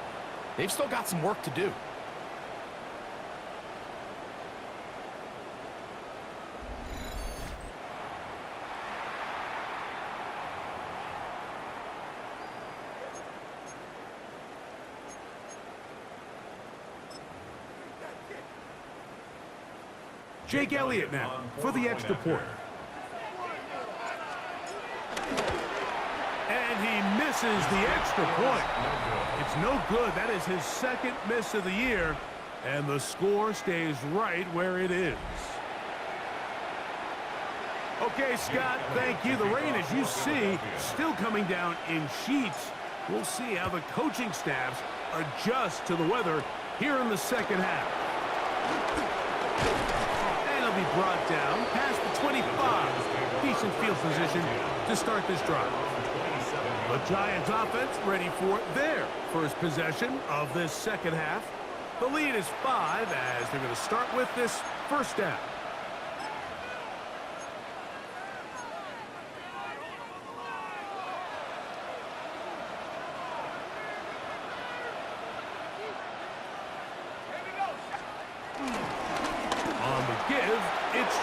they've still got some work to do. Jake Elliott now for the extra point. And he misses the extra point. It's no good. That is his 2nd miss of the year. And the score stays right where it is. Okay, Scott, thank you. The rain, as you see, still coming down in sheets. We'll see how the coaching staffs adjust to the weather here in the second half. Be brought down past the 25. Decent field position to start this drive. The Giants offense ready for their first possession of this second half. The lead is 5 as they're going to start with this first down.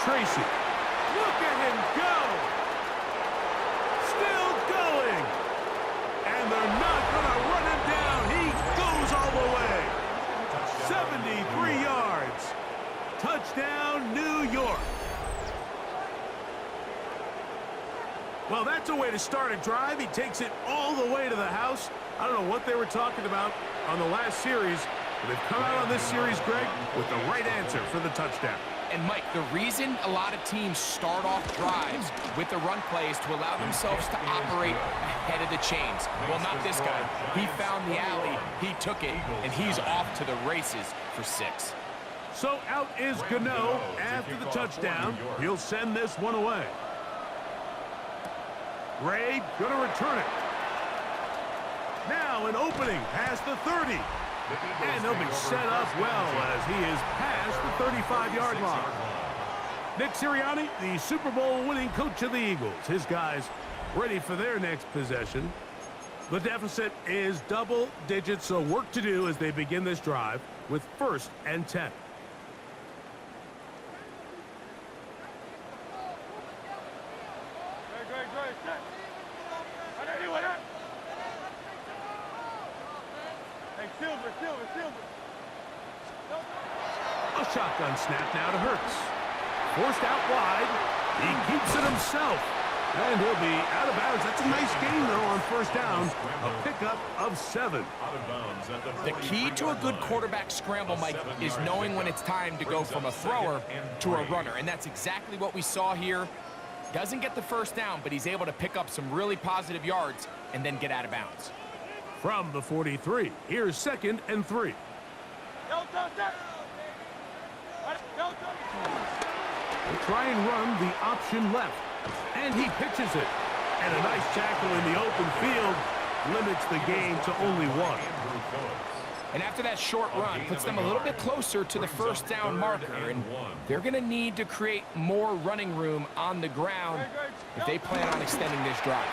Tracy. Look at him go. Still going. And they're not going to run him down. He goes all the way. 73 yards. Touchdown, New York. Well, that's a way to start a drive. He takes it all the way to the house. I don't know what they were talking about on the last series, but they've come out on this series, Greg, with the right answer for the touchdown. And, Mike, the reason a lot of teams start off drives with the run play is to allow themselves to operate ahead of the chains. Well, not this guy. He found the alley, he took it, and he's off to the races for 6. So out is Gano after the touchdown. He'll send this one away. Ray going to return it. Now an opening past the 30. And they'll be set up well as he is past the 35-yard line. Nick Sirianni, the Super Bowl winning coach of the Eagles. His guys ready for their next possession. The deficit is double digits, so work to do as they begin this drive with 1st and 10. A shotgun snap now to Hurts. Forced out wide. He keeps it himself. And he'll be out of bounds. That's a nice gain, though, on 1st down. A pickup of 7. The key to a good quarterback scramble, Mike, is knowing when it's time to go from a thrower to a runner. And that's exactly what we saw here. Doesn't get the 1st down, but he's able to pick up some really positive yards and then get out of bounds. From the 43, here's 2nd and 3. We'll try and run the option left. And he pitches it. And a nice tackle in the open field limits the gain to only 1. And after that short run, puts them a little bit closer to the 1st down marker. And they're going to need to create more running room on the ground if they plan on extending this drive.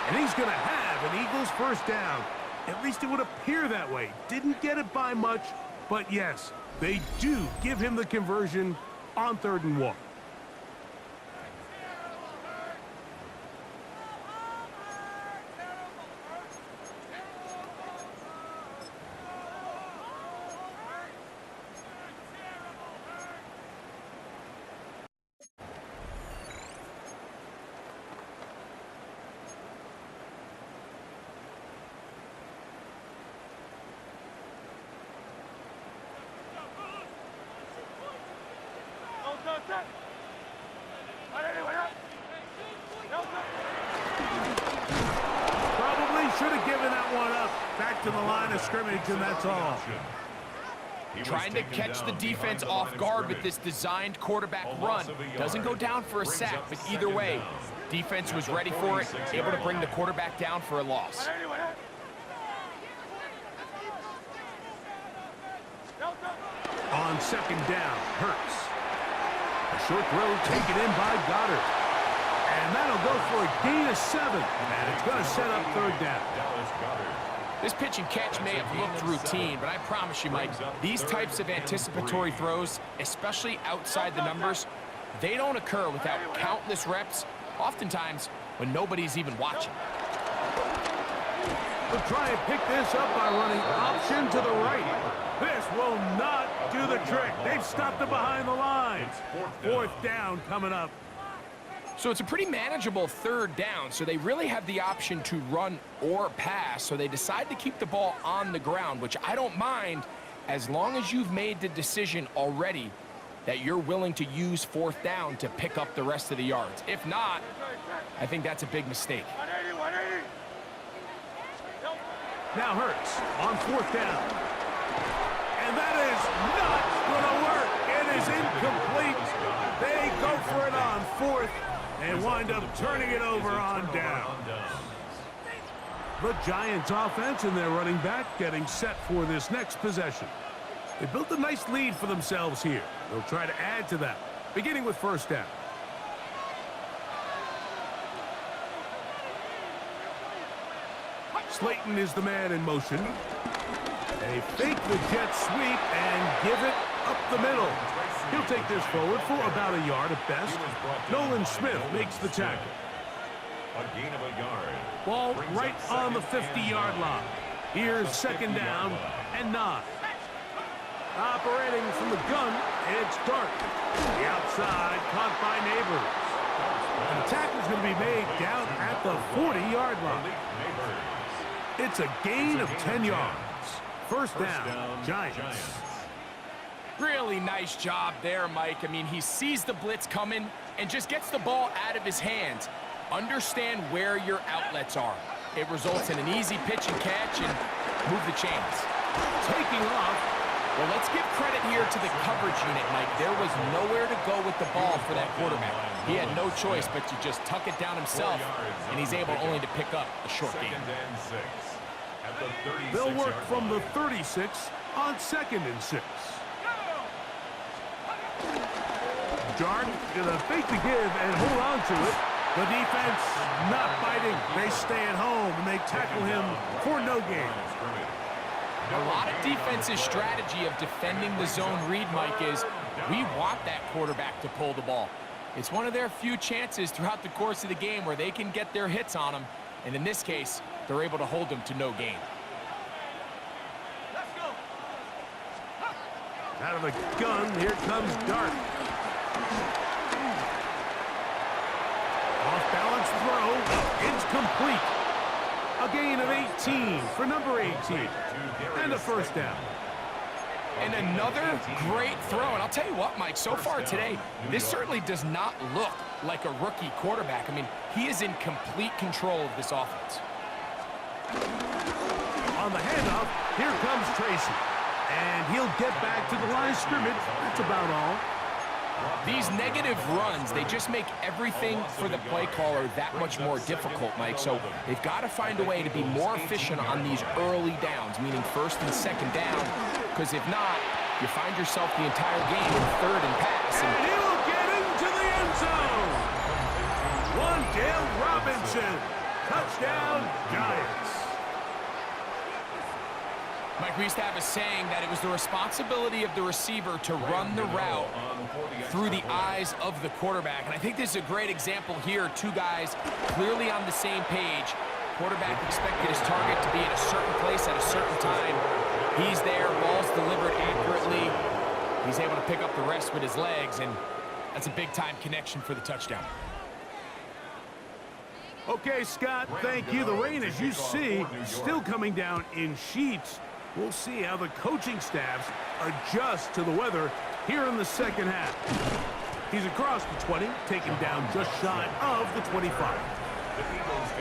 And he's going to have an Eagles 1st down. At least it would appear that way. Didn't get it by much, but yes, they do give him the conversion on 3rd and 1. Probably should have given that one Back to the line of scrimmage, and that's all. Trying to catch the defense off guard with this designed quarterback run. Doesn't go down for a sack, but either way, defense was ready for it, able to bring the quarterback down for a loss. On second down, Hurts. A short throw taken in by Goddard. And that'll go for a gain of 7. And it's going to set up third down. This pitch and catch may have looked routine, but I promise you, Mike, these types of anticipatory throws, especially outside the numbers, they don't occur without countless reps, oftentimes when nobody's even watching. They'll try and pick this up by running option to the right. This will not do the trick. They've stopped it behind the line. Fourth down coming up. So it's a pretty manageable third down, so they really have the option to run or pass, so they decide to keep the ball on the ground, which I don't mind as long as you've made the decision already that you're willing to use fourth down to pick up the rest of the yards. If not, I think that's a big mistake. Now Hurts on fourth down. And that is not going to work. It is incomplete. They go for it on fourth and wind up turning it over on down. The Giants offense and their running back getting set for this next possession. They built a nice lead for themselves here. They'll try to add to that, beginning with first down. Slayton is the man in motion. They fake the jet sweep and give it up the middle. He'll take this forward for about a yard at best. Nolan Smith makes the tackle. A gain of a yard. Ball right on the 50-yard line. Here's second down and 9. Operating from the gun, it's Dart. The outside caught by Neighbors. And the tackle's going to be made down at the 40-yard line. It's a gain of 10 yards. First down, Giants. Really nice job there, Mike. I mean, he sees the blitz coming and just gets the ball out of his hands. Understand where your outlets are. It results in an easy pitch and catch and move the chains. Taking off. Well, let's give credit here to the coverage unit, Mike. There was nowhere to go with the ball for that quarterback. He had no choice but to just tuck it down himself, and he's able only to pick up a short gain. They'll work from the 36 on 2nd and 6. Jordan gonna fake the give and hold on to it. The defense not biting. They stay at home and they tackle him for no gain. A lot of defense's strategy of defending the zone read, Mike, is we want that quarterback to pull the ball. It's one of their few chances throughout the course of the game where they can get their hits on him, and in this case, they're able to hold him to no gain. Out of the gun, here comes Dart. Off-balance throw, it's complete. A gain of 18 for number 18. And a first down. And another great throw. And I'll tell you what, Mike, so far today, this certainly does not look like a rookie quarterback. I mean, he is in complete control of this offense. On the handoff, here comes Tracy. And he'll get back to the line of scrimmage. That's about all. These negative runs, they just make everything for the play caller that much more difficult, Mike. So they've got to find a way to be more efficient on these early downs, meaning first and second down, because if not, you find yourself the entire game in third and pass. And he'll get into the end zone. Wandale Robinson. Touchdown, Giants. Mike, we used to have a saying that it was the responsibility of the receiver to run the route through the eyes of the quarterback. And I think this is a great example here. Two guys clearly on the same page. Quarterback expected his target to be at a certain place at a certain time. He's there, ball's delivered accurately. He's able to pick up the rest with his legs, and that's a big-time connection for the touchdown. Okay, Scott, thank you. The rain, as you see, still coming down in sheets. We'll see how the coaching staffs adjust to the weather here in the second half. He's across the 20, taken down just shy of the 25.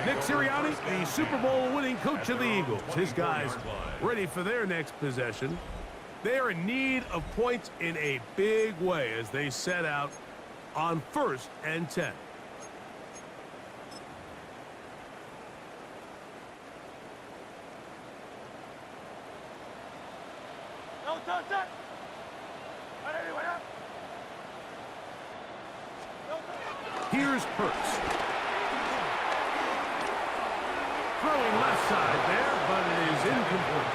Nick Sirianni, the Super Bowl winning coach of the Eagles. His guys ready for their next possession. They are in need of points in a big way as they set out on 1st and 10. Here's Hurts. Throwing left side there, but it is incomplete.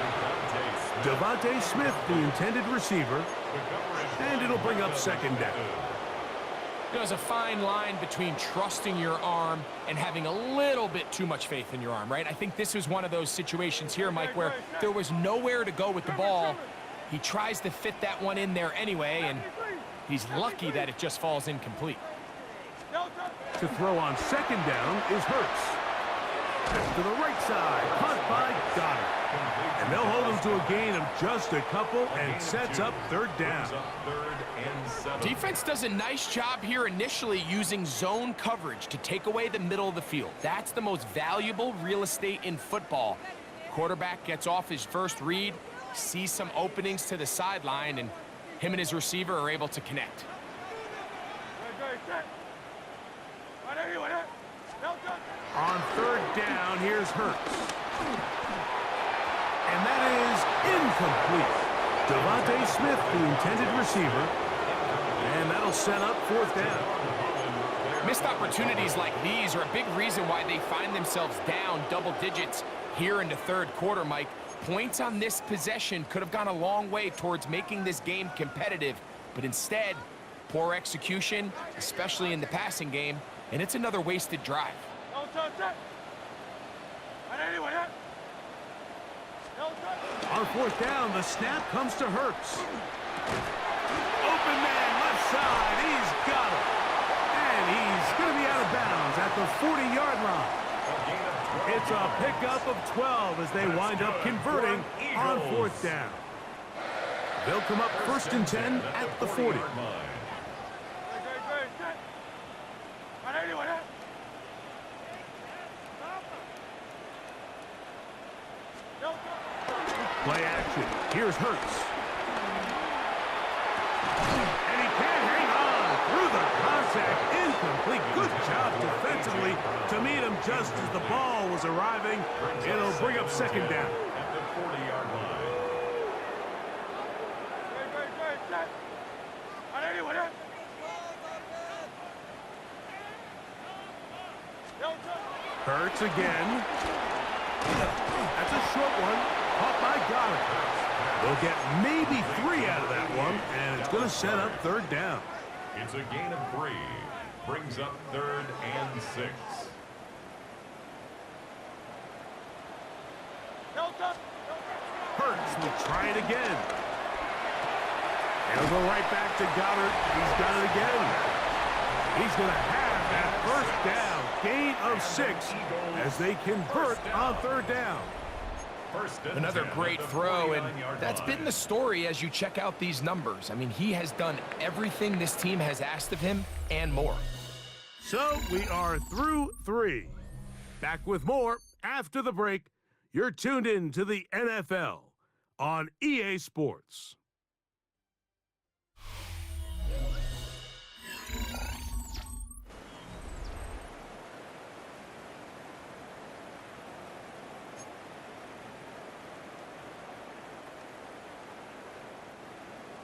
Devontae Smith, the intended receiver, and it'll bring up 2nd down. There's a fine line between trusting your arm and having a little bit too much faith in your arm, right? I think this is one of those situations here, Mike, where there was nowhere to go with the ball. He tries to fit that one in there anyway, and he's lucky that it just falls incomplete. To throw on 2nd down is Hurts. To the right side, caught by Goddard. And they'll hold him to a gain of just a couple and sets up 3rd down. Defense does a nice job here initially using zone coverage to take away the middle of the field. That's the most valuable real estate in football. Quarterback gets off his first read, sees some openings to the sideline, and him and his receiver are able to connect. On 3rd down, here's Hurts. And that is incomplete. Devontae Smith, the intended receiver. And that'll set up 4th down. Missed opportunities like these are a big reason why they find themselves down double digits here in the 3rd quarter, Mike. Points on this possession could have gone a long way towards making this game competitive, but instead, poor execution, especially in the passing game, and it's another wasted drive. On 4th down, the snap comes to Hurts. Open man, left side, he's got it. And he's going to be out of bounds at the 40-yard line. It's a pickup of 12 as they wind up converting on 4th down. They'll come up 1st and 10 at the 40. Play action. Here's Hurts. And he can't hang on through the contact. Incomplete. Good job defensively to meet him just as the ball was arriving. It'll bring up 2nd down. At the 40-yard line. Hurts again. That's a short one. Caught by Goddard. They'll get maybe 3 out of that one, and it's going to set up 3rd down. It's a gain of 3. Brings up 3rd and 6. Hurts will try it again. He'll go right back to Goddard. He's got it again. He's going to have that 1st down. Gain of 6 as they convert on 3rd down. Another great throw, and that's been the story as you check out these numbers. I mean, he has done everything this team has asked of him and more. So we are through 3. Back with more after the break. You're tuned in to the NFL on EA Sports.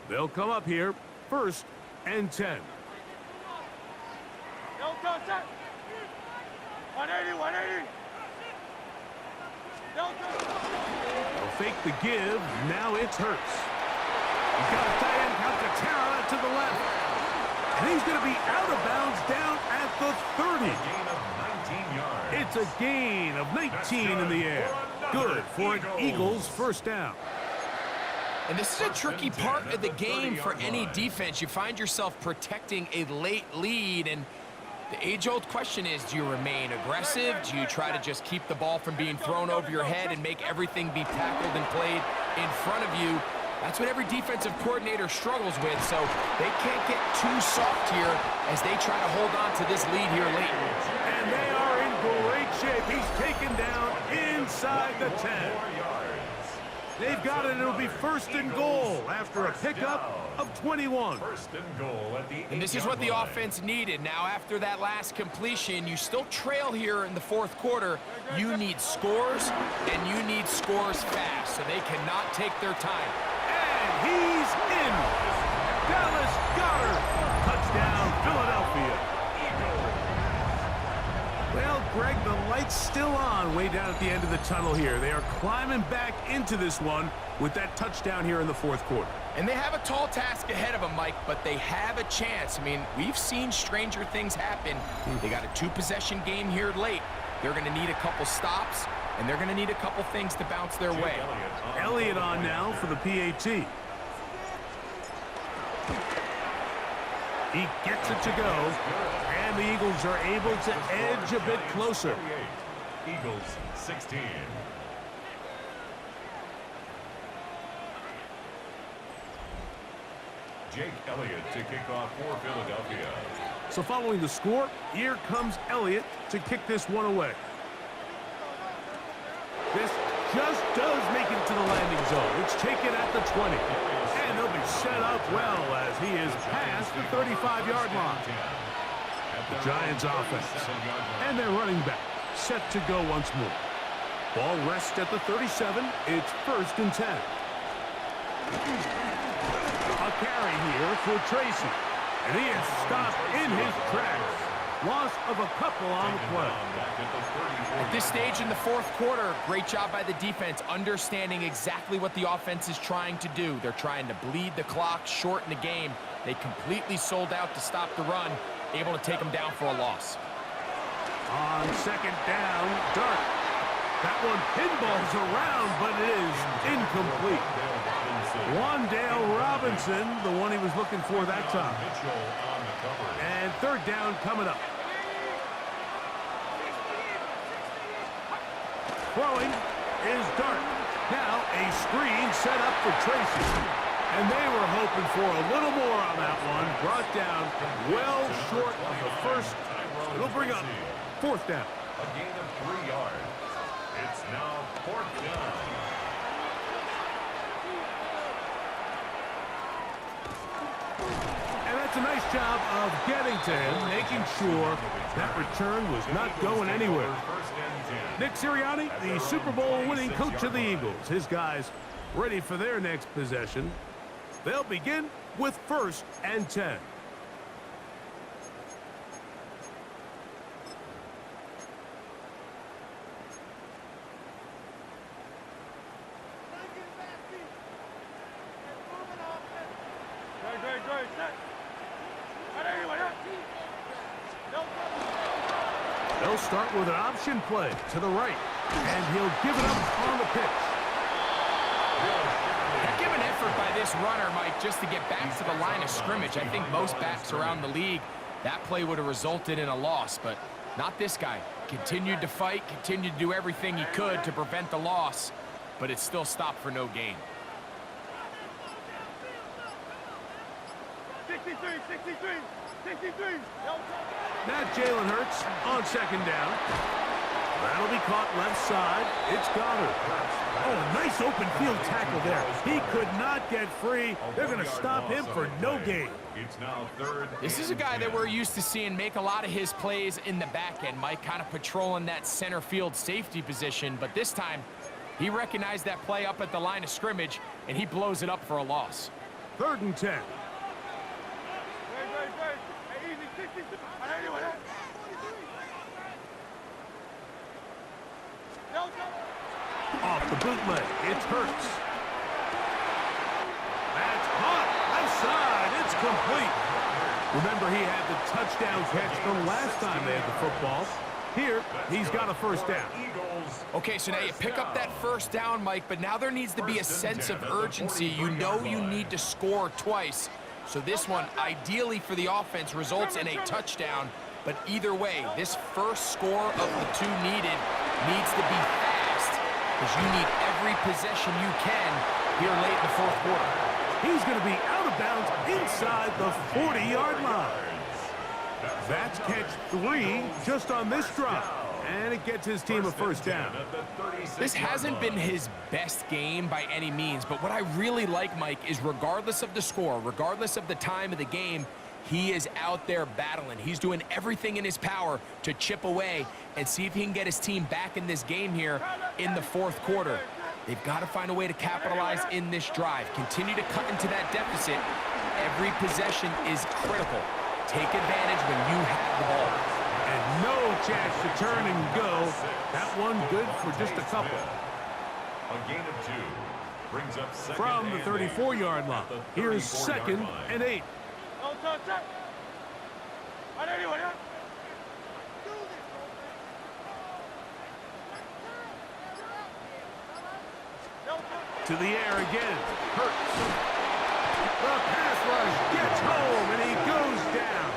They'll come up here, 1st and 10. 180. They'll fake the give. Now it's Hurts. He's got a tight end out to Tara to the left. And he's going to be out of bounds down at the 30. It's a gain of 19 in the air. Good for an Eagles 1st down. And this is a tricky part of the game for any defense. You find yourself protecting a late lead, and the age-old question is, do you remain aggressive? Do you try to just keep the ball from being thrown over your head and make everything be tackled and played in front of you? That's what every defensive coordinator struggles with, so they can't get too soft here as they try to hold on to this lead here late. And they are in great taken down inside the 10. They've got it. It'll be 1st and goal after a pickup of 21. And this is what the offense needed. Now, after that last completion, you still trail here in the 4th quarter. You need scores, and you need scores fast, so they cannot take their time. And he's in. Dallas Goedert. Touchdown, Philadelphia. Well, Greg, the light's still on way down at the end of the tunnel here. They are climbing back into this one with that touchdown here in the 4th quarter. And they have a tall task ahead of them, Mike, but they have a chance. I mean, we've seen stranger things happen. They got a 2-possession game here late. They're going to need a couple stops, and they're going to need a couple things to bounce their way. Elliott on now for the PAT. He gets it to go, and the Eagles are able to edge a bit closer. Eagles 16. Jake Elliott to kick off for Philadelphia. So following the score, here comes Elliott to kick this one away. This just does make it to the landing zone. It's taken at the 20. And he'll be set up well as he is past the 35-yard line. The Giants offense. And their running back set to go once more. Ball rests at the 37. It's 1st and 10. A carry here for Tracy. And he is stopped in his tracks. Loss of a couple on the play. At this stage in the 4th quarter, great job by the defense, understanding exactly what the offense is trying to do. They're trying to bleed the clock, shorten the game. They completely sold out to stop the run, able to take them down for a loss. On 2nd down, Dart. That one pinballs around, but it is incomplete. Wandale Robinson, the one he was looking for that time. And 3rd down coming up. Throwing is Dart. Now a screen set up for Tracy. And they were hoping for a little more on that one. Brought down well short of the first. It'll bring up 4th down. A gain of 3 yards. It's now 4th down. And that's a nice job of getting to him, making sure that return was not going anywhere. Nick Sirianni, the Super Bowl winning coach of the Eagles. His guys ready for their next possession. They'll begin with 1st and 10. They'll start with an option play to the right, and he'll give it up on the pitch. Heck of an effort by this runner, Mike, just to get back to the line of scrimmage. I think most backs around the league, that play would have resulted in a loss, but not this guy. Continued to fight, continued to do everything he could to prevent the loss, but it still stopped for no gain. 63. Now Jalen Hurts on 2nd down. That'll be caught left side. It's Goddard. Oh, nice open field tackle there. He could not get free. They're going to stop him for no gain. It's now 3rd. This is a guy that we're used to seeing make a lot of his plays in the back end, Mike, kind of patrolling that center field safety position, but this time he recognized that play up at the line of scrimmage, and he blows it up for a loss. 3rd and 10. Off the bootleg, it's Hurts. That's caught. Left side, it's complete. Remember, he had the touchdown catch the last time they had the football. Here, he's got a 1st down. Okay, so now you pick up that 1st down, Mike, but now there needs to be a sense of urgency. You know you need to score twice. So this one, ideally for the offense, results in a touchdown. But either way, this first score of the 2 needed needs to be fast, because you need every possession you can here late in the 4th quarter. He's going to be out of bounds inside the 40-yard line. That's catch 3 just on this drive. And it gets his team a first down. This hasn't been his best game by any means, but what I really like, Mike, is regardless of the score, regardless of the time of the game, he is out there battling. He's doing everything in his power to chip away and see if he can get his team back in this game here in the fourth quarter. They've got to find a way to capitalize in this drive. Continue to cut into that deficit. Every possession is critical. Take advantage when you have the ball. And no chance to turn and go. That one good for just a couple. A gain of 2 brings up second From the and 34-yard line. Here's 34-yard second line. and 8. To the air again. Hurts. The pass rush gets home, and he goes down.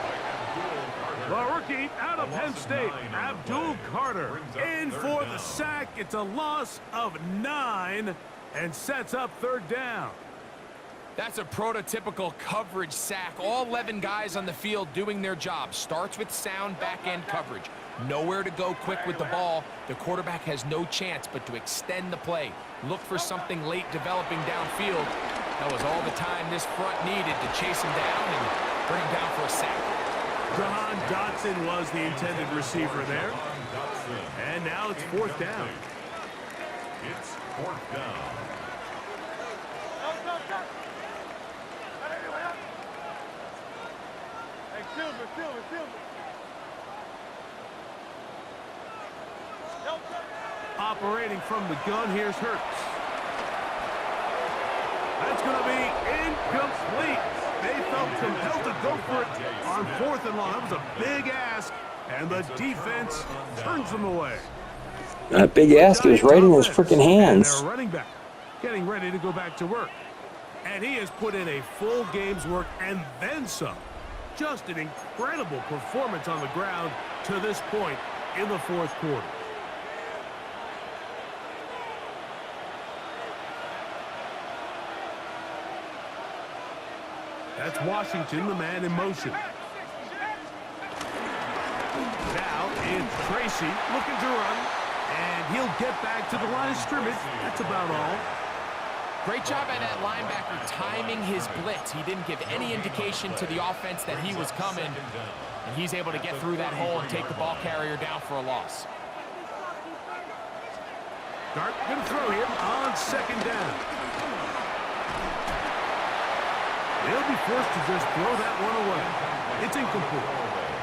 The rookie out of Penn State, Abdul Carter, in for the sack. It's a loss of 9 and sets up third down. That's a prototypical coverage sack. All 11 guys on the field doing their job. Starts with sound back-end coverage. Nowhere to go quick with the ball. The quarterback has no chance but to extend the play. Look for something late developing downfield. That was all the time this front needed to chase him down and bring him down for a sack. Jahan Dotson was the intended receiver there. And now it's fourth down. It's fourth down. Operating from the gun, here's Hurts. That's going to be incomplete. They felt compelled to go for it on fourth and long. That was a big ask, and the defense turns them away. That big ask is right in his freaking hands. And their running back getting ready to go back to work. And he has put in a full game's work and then some. Just an incredible performance on the ground to this point in the fourth quarter. That's Washington, the man in motion. Now it's Tracy looking to run, and he'll get back to the line of scrimmage. That's about all. Great job by that linebacker timing his blitz. He didn't give any indication to the offense that he was coming, and he's able to get through that hole and take the ball carrier down for a loss. Dart going to throw here on second down. They'll be forced to just throw that one away. It's incomplete.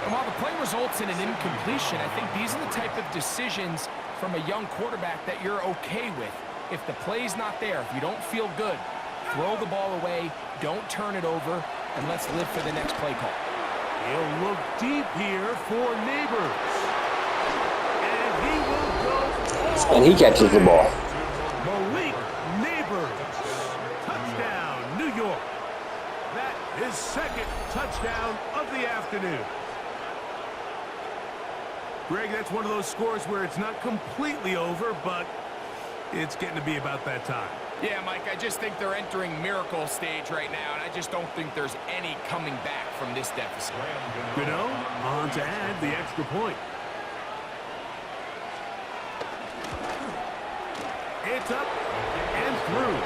And while the play results in an incompletion, I think these are the type of decisions from a young quarterback that you're okay with. If the play's not there, if you don't feel good, throw the ball away, don't turn it over, and let's live for the next play call. He'll look deep here for Neighbors. And he will go. And he catches the ball. Malik Neighbors. Touchdown, New York. That is second touchdown of the afternoon. Greg, that's one of those scores where it's not completely over, but it's getting to be about that time. Yeah, Mike, I just think they're entering miracle stage right now, and I just don't think there's any coming back from this deficit. Gano on to add the extra point. It's up and through.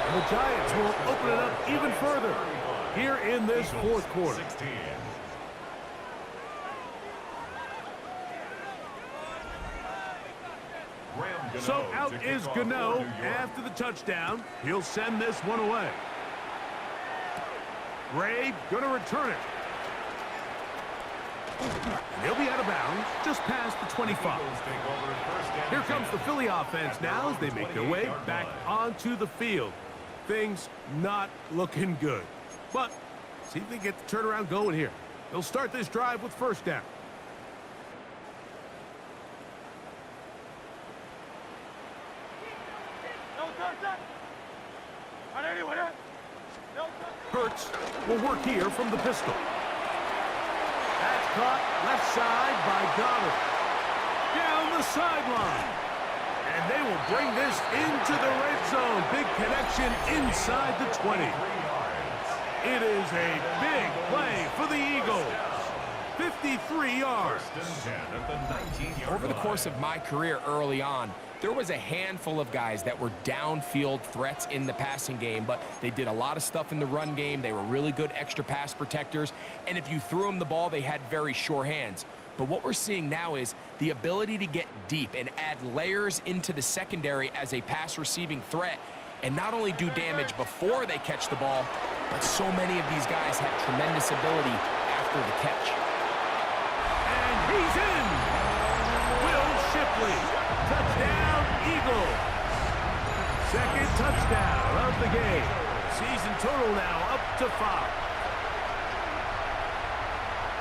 And the Giants will open it up even further here in this fourth quarter. So out is Gano after the touchdown. He'll send this one away. Ray going to return it. And he'll be out of bounds just past the 25. Here comes the Philly offense now as they make their way back onto the field. Things not looking good. But see if they get the turnaround going here. They'll start this drive with first down. Hurts will work here from the pistol. That's caught left side by Goddard. Down the sideline. And they will bring this into the red zone. Big connection inside the 20. It is a big play for the Eagles. 53 yards. First and 10 at the 19-yard Over the course of my career early on, there was a handful of guys that were downfield threats in the passing game, but they did a lot of stuff in the run game. They were really good extra pass protectors, and if you threw them the ball, they had very sure hands. But what we're seeing now is the ability to get deep and add layers into the secondary as a pass-receiving threat, and not only do damage before they catch the ball, but so many of these guys have tremendous ability after the catch. And he's in. Will Shipley. Touchdown, Eagles. Second touchdown of the game. Season total now up to 5.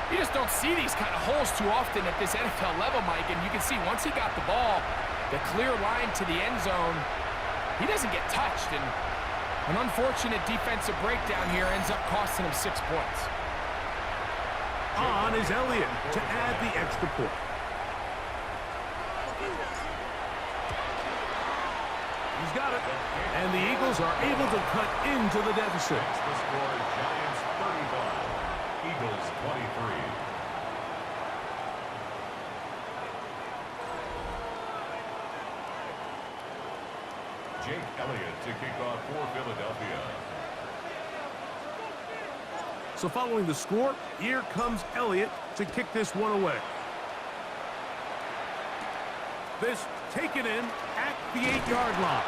You just don't see these kind of holes too often at this NFL level, Mike, and you can see once he got the ball, the clear line to the end zone, he doesn't get touched, and an unfortunate defensive breakdown here ends up costing him 6 points. On is Elliott to add the extra point. He's got it. And the Eagles are able to cut into the deficit. The score, Giants 35, Eagles 23. Jake Elliott to kick off for Philadelphia. So following the score, here comes Elliott to kick this one away. This taken in at the 8-yard line.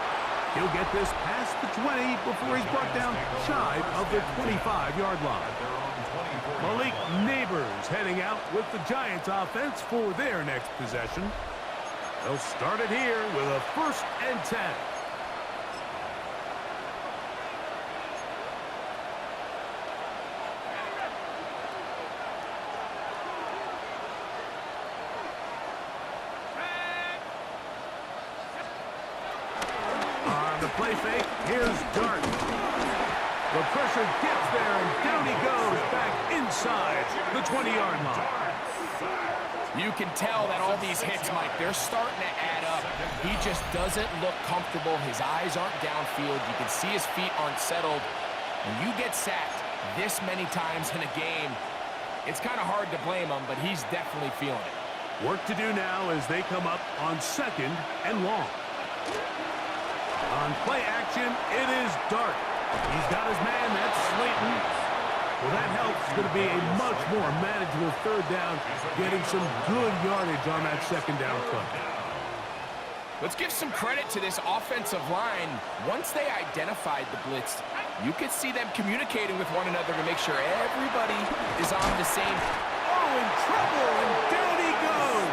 He'll get this past the 20 before he's brought down shy of the 25-yard line. Malik Neighbors heading out with the Giants offense for their next possession. They'll start it here with a 1st and 10. Play fake. Here's Dart. The pressure gets there, and down he goes back inside the 20-yard line. You can tell that all these hits, Mike, they're starting to add up. He just doesn't look comfortable. His eyes aren't downfield. You can see his feet aren't settled. When you get sacked this many times in a game, it's kind of hard to blame him, but he's definitely feeling it. Work to do now as they come up on 2nd and long. On play action, it is Dart. He's got his man, that's Slayton. Well, that helps. It's going to be a much more manageable 3rd down, getting some good yardage on that 2nd down cut. Let's give some credit to this offensive line. Once they identified the blitz, you could see them communicating with one another to make sure everybody is on the same. Oh, in trouble, and down he goes.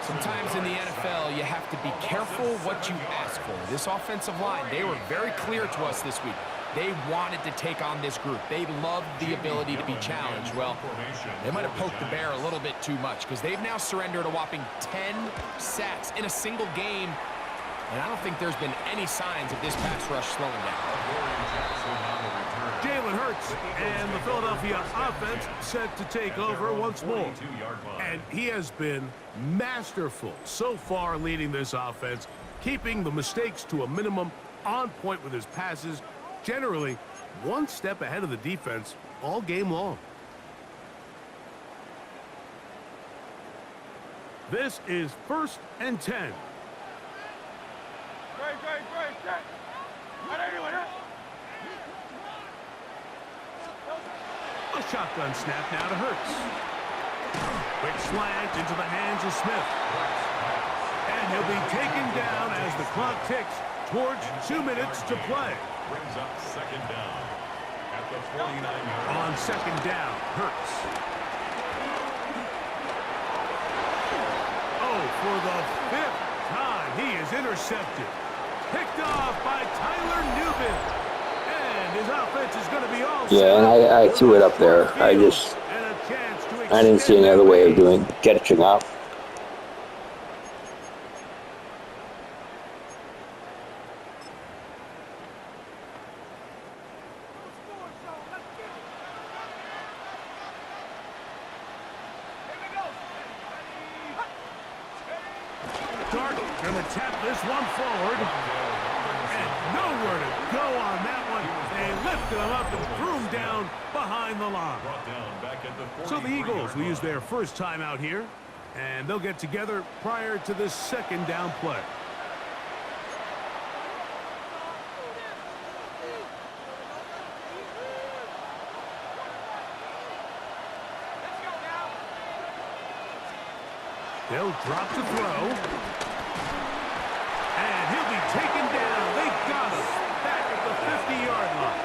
Sometimes in the NFL, you have to be careful what you ask for. This offensive line, they were very clear to us this week. They wanted to take on this group. They loved the ability to be challenged. Well, they might have poked the bear a little bit too much because they've now surrendered a whopping 10 sacks in a single game. And I don't think there's been any signs of this pass rush slowing down. Jalen Hurts and the Philadelphia offense set to take over once more. And he has been masterful so far leading this offense, keeping the mistakes to a minimum, on point with his passes, generally one step ahead of the defense all game long. This is 1st and 10. A shotgun snap now to Hurts. Quick slant into the hands of Smith. And he'll be taken down as the clock ticks towards 2 minutes to play. Brings up 2nd down at the 49-yard line. On 2nd down, Hurts. Oh, for the 5th time, he is intercepted. Picked off by Tyler Newman. And his offense is going to be all Yeah, and I threw it up there. I didn't see any other way of catching up. Dart going to tap this one forward. And nowhere to go on that one. They lifted him up and threw him down behind the line. Brought down back at the So the 43-yard Eagles will use line. their first timeout here, and they'll get together prior to this second down play. They'll drop to throw. And he'll be taken down. They got him back at the 50-yard line.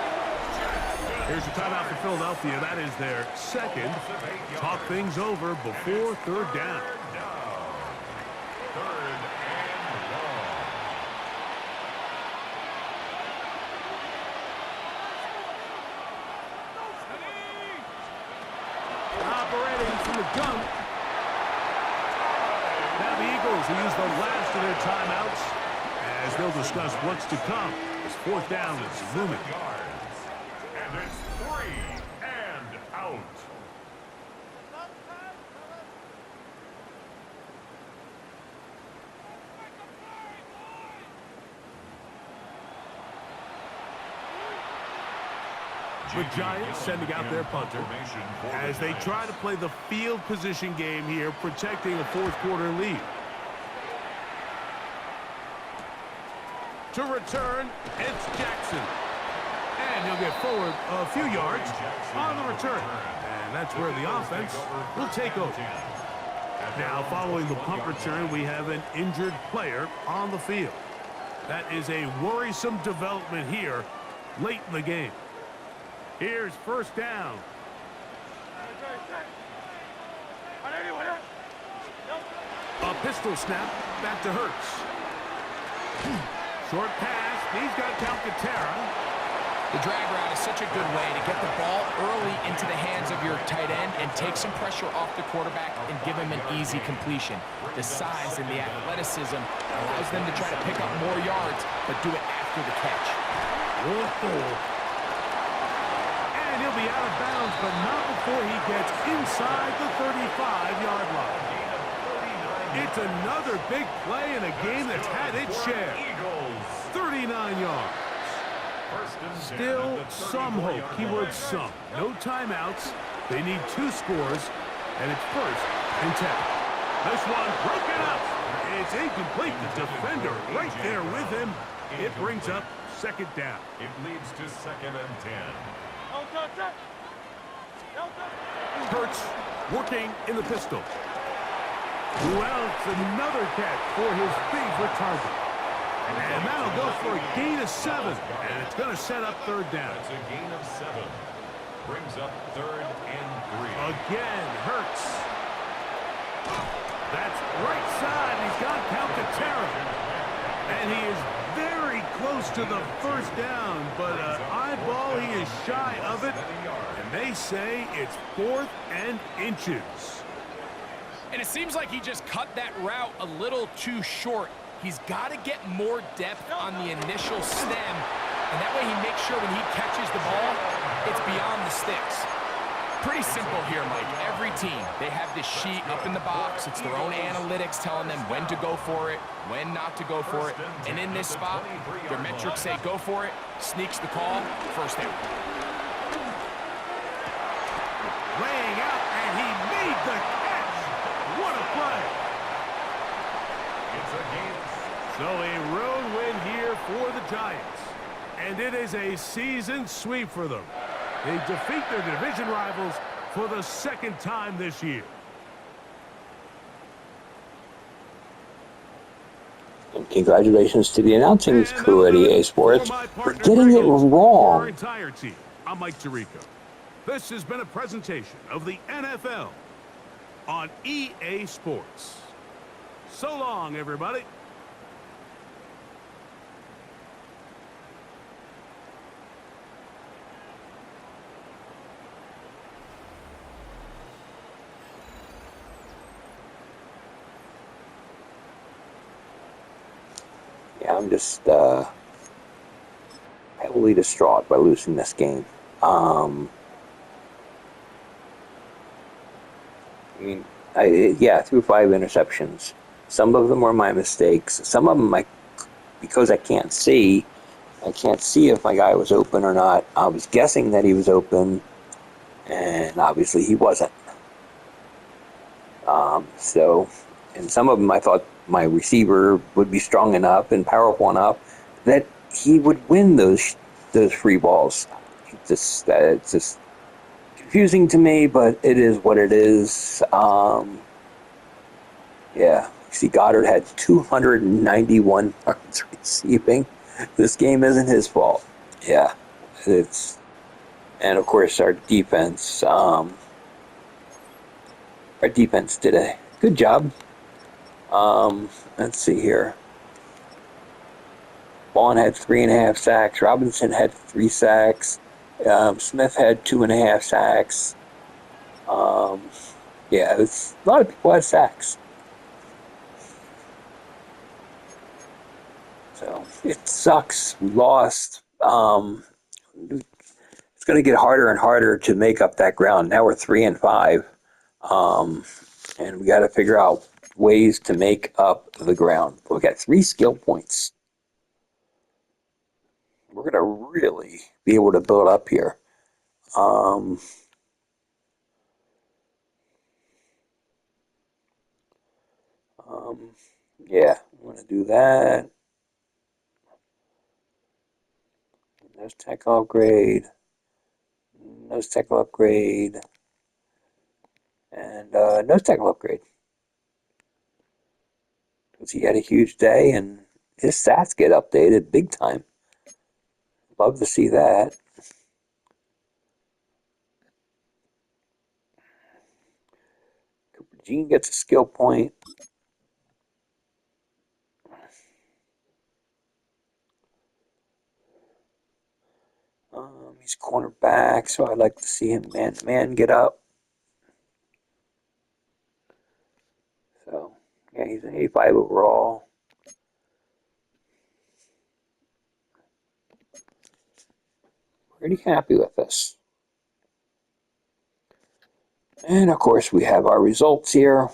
Here's a timeout for Philadelphia. That is their second. Talk things over before third down. Third and long. Operating from the gun. Now the Eagles will use the last of their timeouts as they'll discuss what's to come. As fourth down is looming. Yards. And it's 3 and out. The Giants sending out their punter as they try to play the field position game here, protecting a fourth quarter lead. To return, it's Jackson. And he'll get forward a few yards on the return. And that's where the offense will take over. Now, following the punt return, we have an injured player on the field. That is a worrisome development here late in the game. Here's first down. A pistol snap back to Hurts. Short pass. He's got Calcaterra. The drag route is such a good way to get the ball early into the hands of your tight end and take some pressure off the quarterback and give him an easy completion. The size and the athleticism allows them to try to pick up more yards, but do it after the catch. And he'll be out of bounds, but not before he gets inside the 35-yard line. It's another big play in a game that's had its share. 39 yards. Still some hope. Keyword some. No timeouts. They need 2 scores, and it's first and 10. This one broken up. It's incomplete. The defender right there with him. It brings up second down. It leads to second and 10. Hurts working in the pistol. Well, it's another catch for his favorite target. And that'll go for a gain of 7. And it's going to set up third down. That's a gain of 7. Brings up third and 3. Again, Hurts. That's right side. He's got Calcaterra. And he is very close to the first down. But an eyeball, he is shy of it. And they say it's 4th and inches. And it seems like he just cut that route a little too short. He's got to get more depth on the initial stem, and that way he makes sure when he catches the ball, it's beyond the sticks. Pretty simple here, Mike. Every team, they have this sheet up in the box. It's their own analytics telling them when to go for it, when not to go for it. And in this spot, their metrics say go for it, sneaks the call, first down. Laying out, and he made the catch. What a play. It's a gain. So a road win here for the Giants. And it is a season sweep for them. They defeat their division rivals for the second time this year. And congratulations to the announcing crew at EA Sports for getting it Our wrong. entire team. I'm Mike Tirico. This has been a presentation of the NFL on EA Sports. So long, everybody. Yeah, I'm just heavily distraught by losing this game. I mean, I threw 5 interceptions. Some of them were my mistakes. Some of them, because I can't see, I can't see if my guy was open or not. I was guessing that he was open, and obviously he wasn't. So, and some of them I thought my receiver would be strong enough and powerful enough that he would win those free balls. It's just confusing to me, but it is what it is. Yeah, see, Goddard had 291 yards receiving. This game isn't his fault. Yeah, it's and of course our defense did a good job. Let's see here. Vaughn had 3.5 sacks. Robinson had 3 sacks. Smith had 2.5 sacks. Um, yeah, a lot of people had sacks. So it sucks. We lost. It's going to get harder and harder to make up that ground. Now we're 3-5, and we got to figure out ways to make up the ground. We got 3 skill points. We're going to really be able to build up here. Um, um, yeah, I'm going to do that. Nose tackle upgrade. Nose tackle upgrade. And nose tackle upgrade. Because he had a huge day and his stats get updated big time. Love to see that. Cooper Jean gets a skill point. He's cornerback, so I'd like to see him man get up. So, yeah, he's an 85 overall. Pretty happy with this. And of course, we have our results here.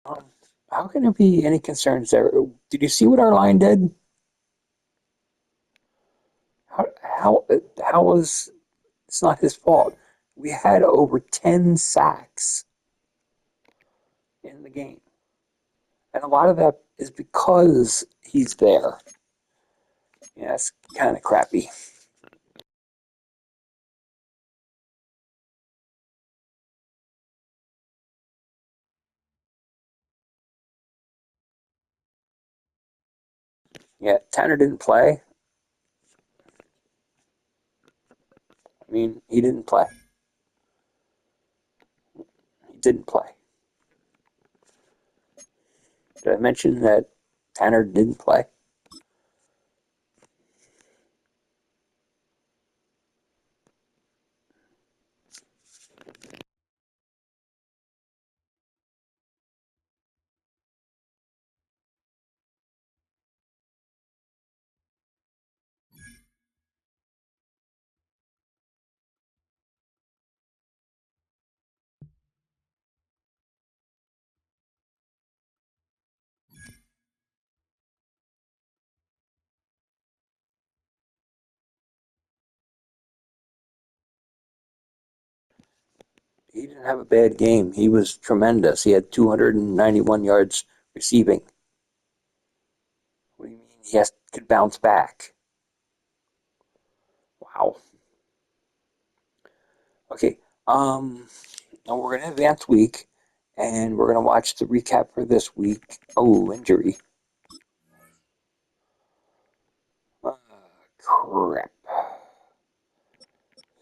Um, how can there be any concerns there? Did you see what our line did? How, how, how was it's not his fault? We had over 10 sacks in the game. And a lot of that is because he's there. Yeah, that's kind of crappy. Yeah, Tanner didn't play. I mean, he didn't play. He didn't play. Did I mention that Tanner didn't play? He didn't have a bad game. He was tremendous. He had 291 yards receiving. What do you mean? Could bounce back. Wow. Okay. Now we're gonna advance week, and we're gonna watch the recap for this week. Oh, injury. Crap.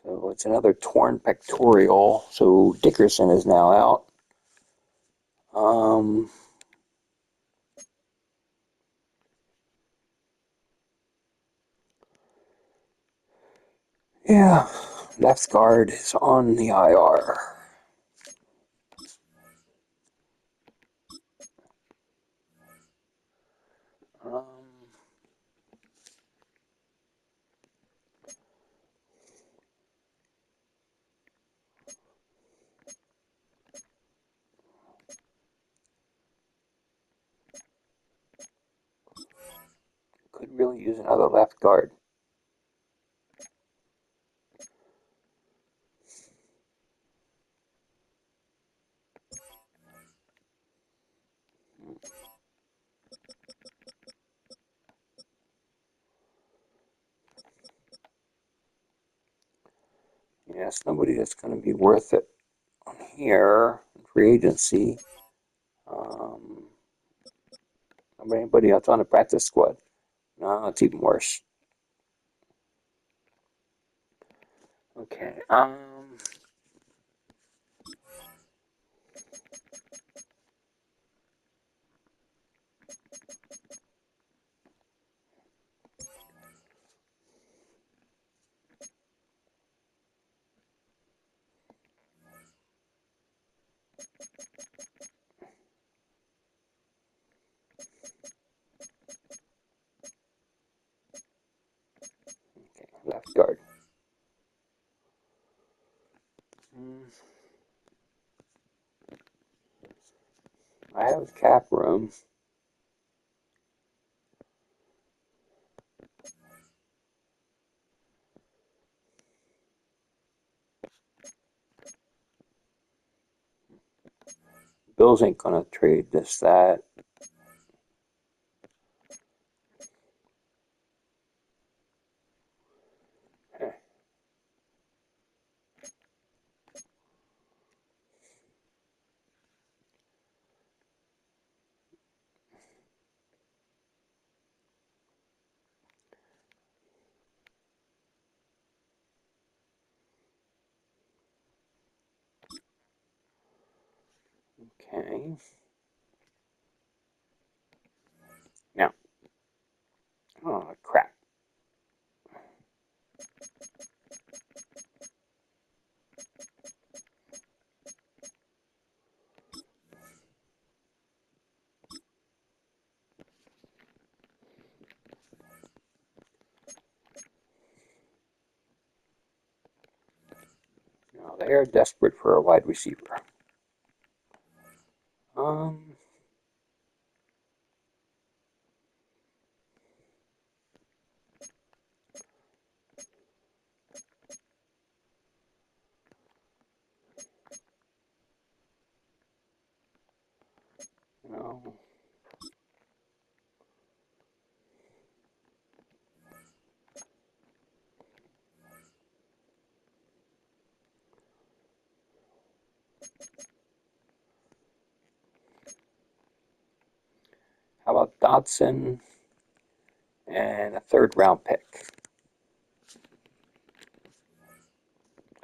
So it's another torn pectoral. So Dickerson is now out. Um, yeah, left guard is on the IR. Um, really use another left guard. Yeah, it's nobody that's going to be worth it on here in free agency. Anybody else on the practice squad? No, it's even worse. Okay. Left guard. I have cap room. Bills ain't gonna trade that. Okay. Now. Oh, crap. Now, they are desperate for a wide receiver. No. How about Dotson and a third round pick?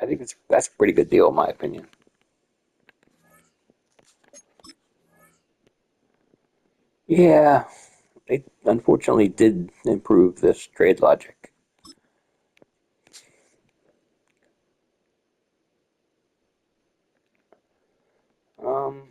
I think that's a pretty good deal in my opinion. Yeah, they unfortunately did improve this trade logic. Um,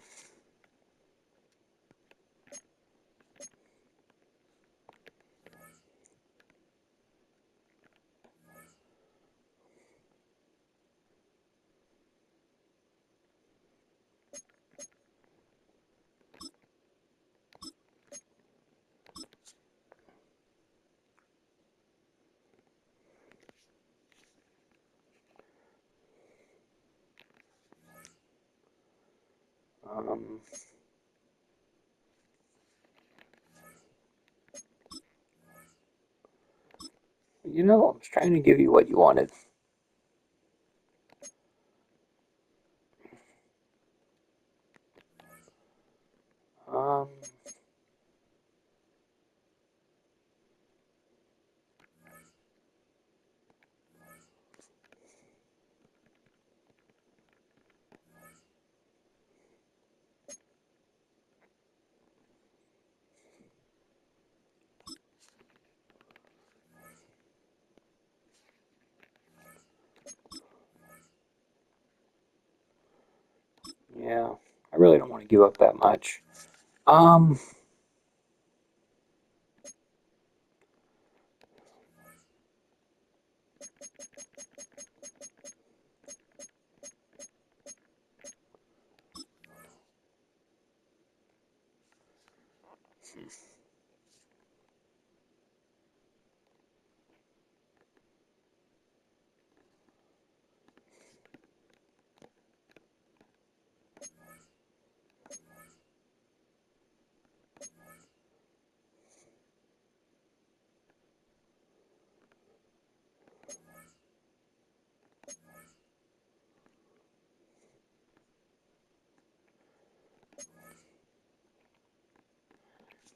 um, you know, I was trying to give you what you wanted. Um, yeah, I really don't want to give up that much. Um,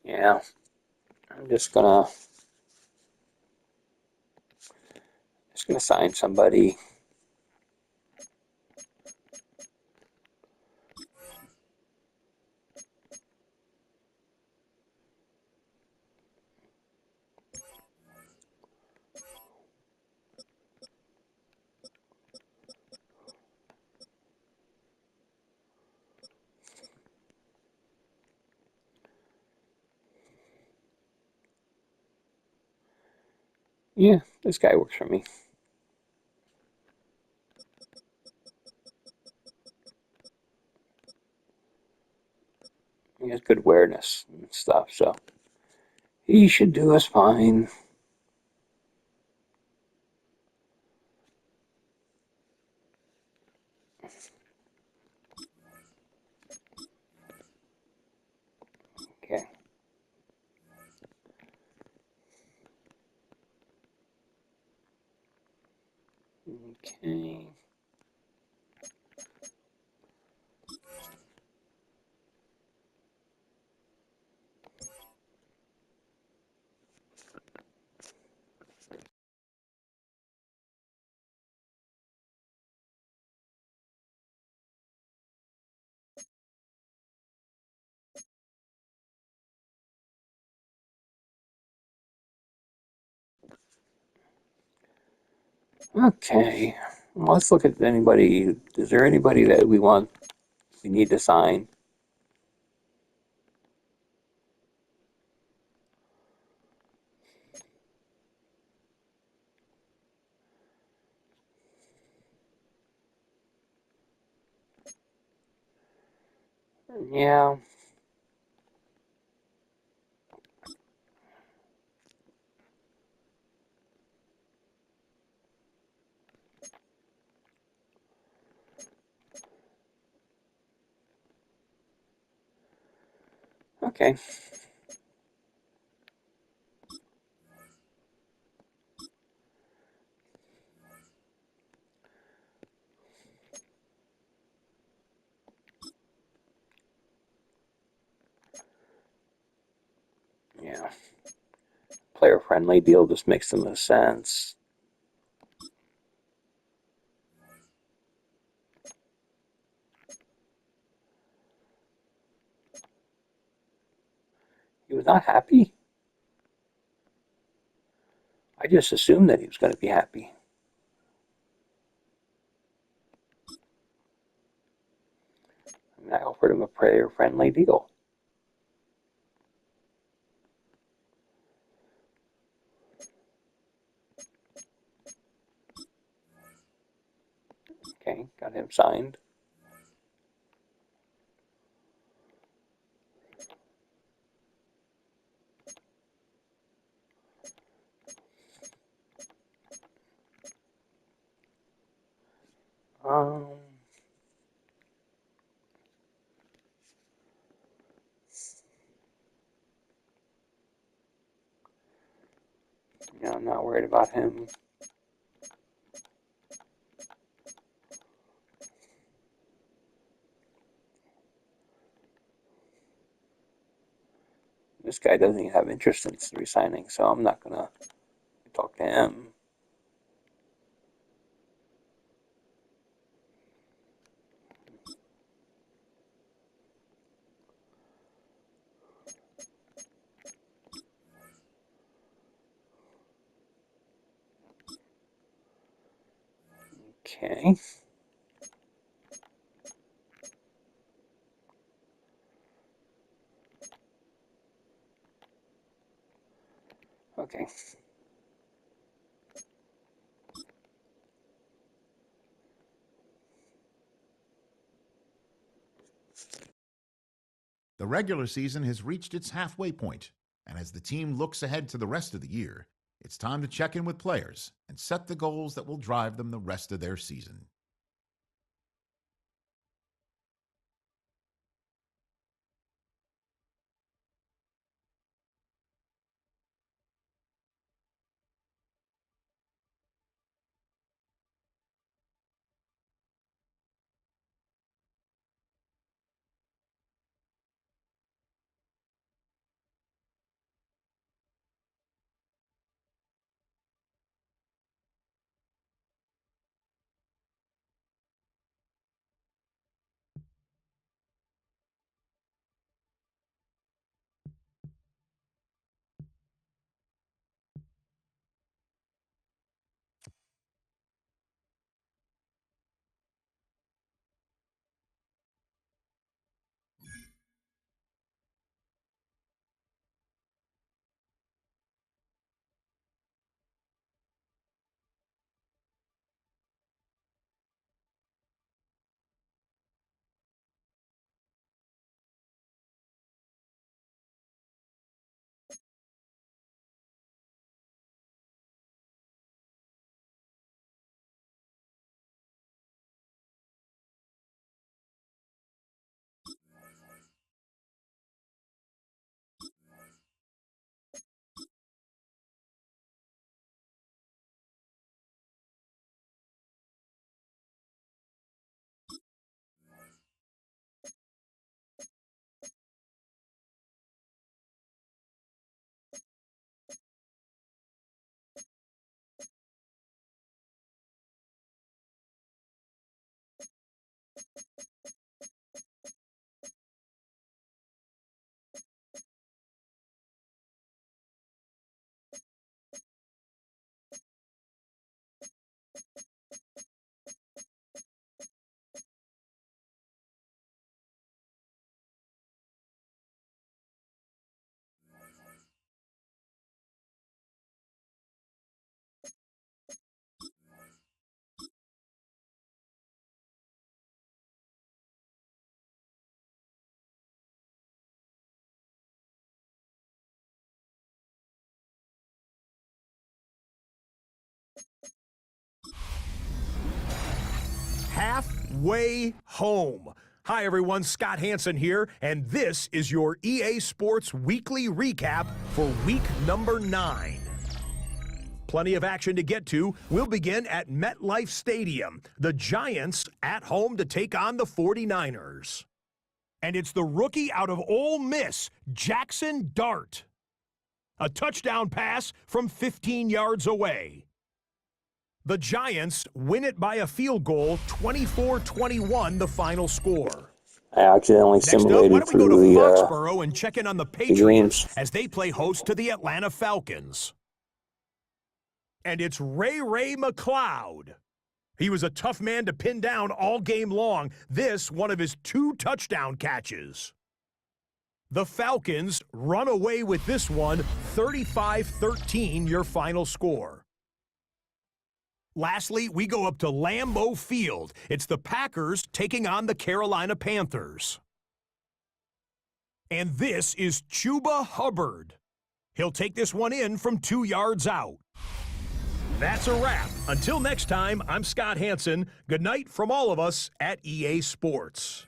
Yeah, I'm just gonna sign somebody. Yeah, this guy works for me. He has good awareness and stuff, so he should do us fine. Okay. Okay. Okay. Well, let's look at anybody. Is there anybody that we need to sign? Yeah. Okay. Yeah. Player friendly deal just makes the most sense. He was not happy. I just assumed that he was going to be happy. I mean, I offered him a player friendly deal. Okay, got him signed. Um, yeah, I'm not worried about him. This guy doesn't even have interest in resigning, so I'm not gonna talk to him. Okay. Okay. The regular season has reached its halfway point, and as the team looks ahead to the rest of the year, it's time to check in with players and set the goals that will drive them the rest of their season. Halfway home. Hi, everyone. Scott Hansen here, and this is your EA Sports Weekly Recap for week number 9. Plenty of action to get to. We'll begin at MetLife Stadium. The Giants at home to take on the 49ers. And it's the rookie out of Ole Miss, Jackson Dart. A touchdown pass from 15 yards away. The Giants win it by a field goal, 24-21, the final score. I accidentally simulated why don't we go to through Foxborough and check in on the Patriots games. as they play host to the Atlanta Falcons. And it's Ray McCloud. He was a tough man to pin down all game long. This, one of his 2 touchdown catches. The Falcons run away with this one, 35-13, your final score. Lastly, we go up to Lambeau Field. It's the Packers taking on the Carolina Panthers. And this is Chuba Hubbard. He'll take this one in from 2 yards out. That's a wrap. Until next time, I'm Scott Hansen. Good night from all of us at EA Sports.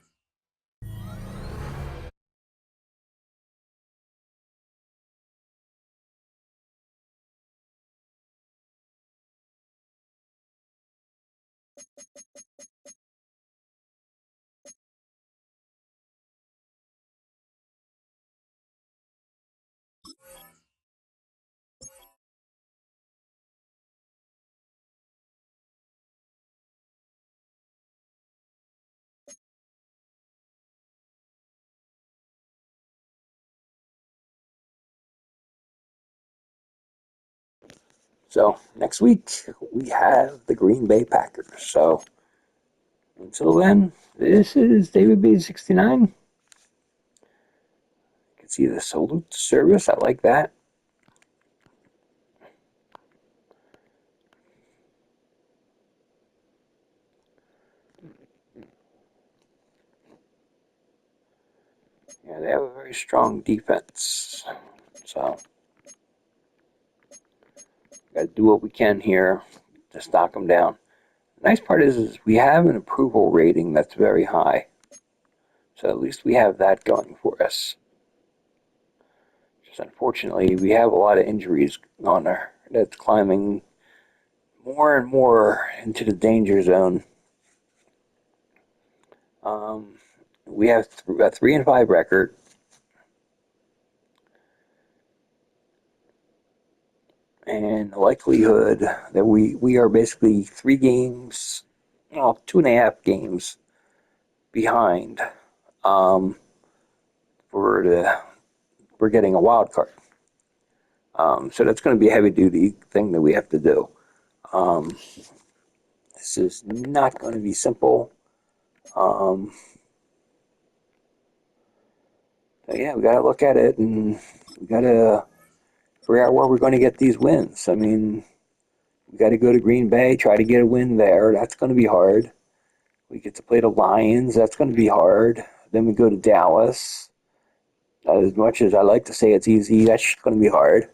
So next week we have the Green Bay Packers. So until then, this is David B69. You can see the salute service. I like that. Yeah, they have a very strong defense. So got to do what we can here to knock them down. The nice part is we have an approval rating that's very high. So at least we have that going for us. Just unfortunately, we have a lot of injuries on there that's climbing more and more into the danger zone. We have a 3-5 record. And the likelihood that we are basically 3 games, 2.5 games behind for getting a wild card. So that's going to be a heavy duty thing that we have to do. This is not going to be simple. Yeah, we got to look at it and we got to figure out where we're going to get these wins. I mean, we got to go to Green Bay, try to get a win there. That's going to be hard. We get to play the Lions. That's going to be hard. Then we go to Dallas. As much as I like to say it's easy, that's going to be hard.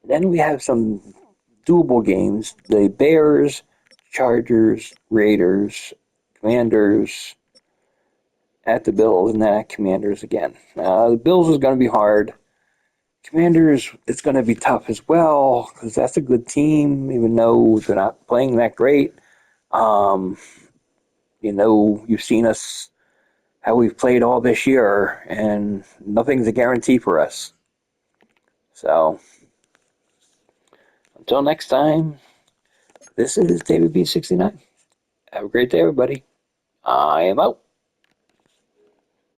Then we have some doable games. The Bears, Chargers, Raiders, Commanders, at the Bills, and then at Commanders again. The Bills is going to be hard. Commanders, it's going to be tough as well, because that's a good team, even though they're not playing that great. You've seen us, how we've played all this year, and nothing's a guarantee for us. So, until next time, this is David B69 Have a great day, everybody. I am out.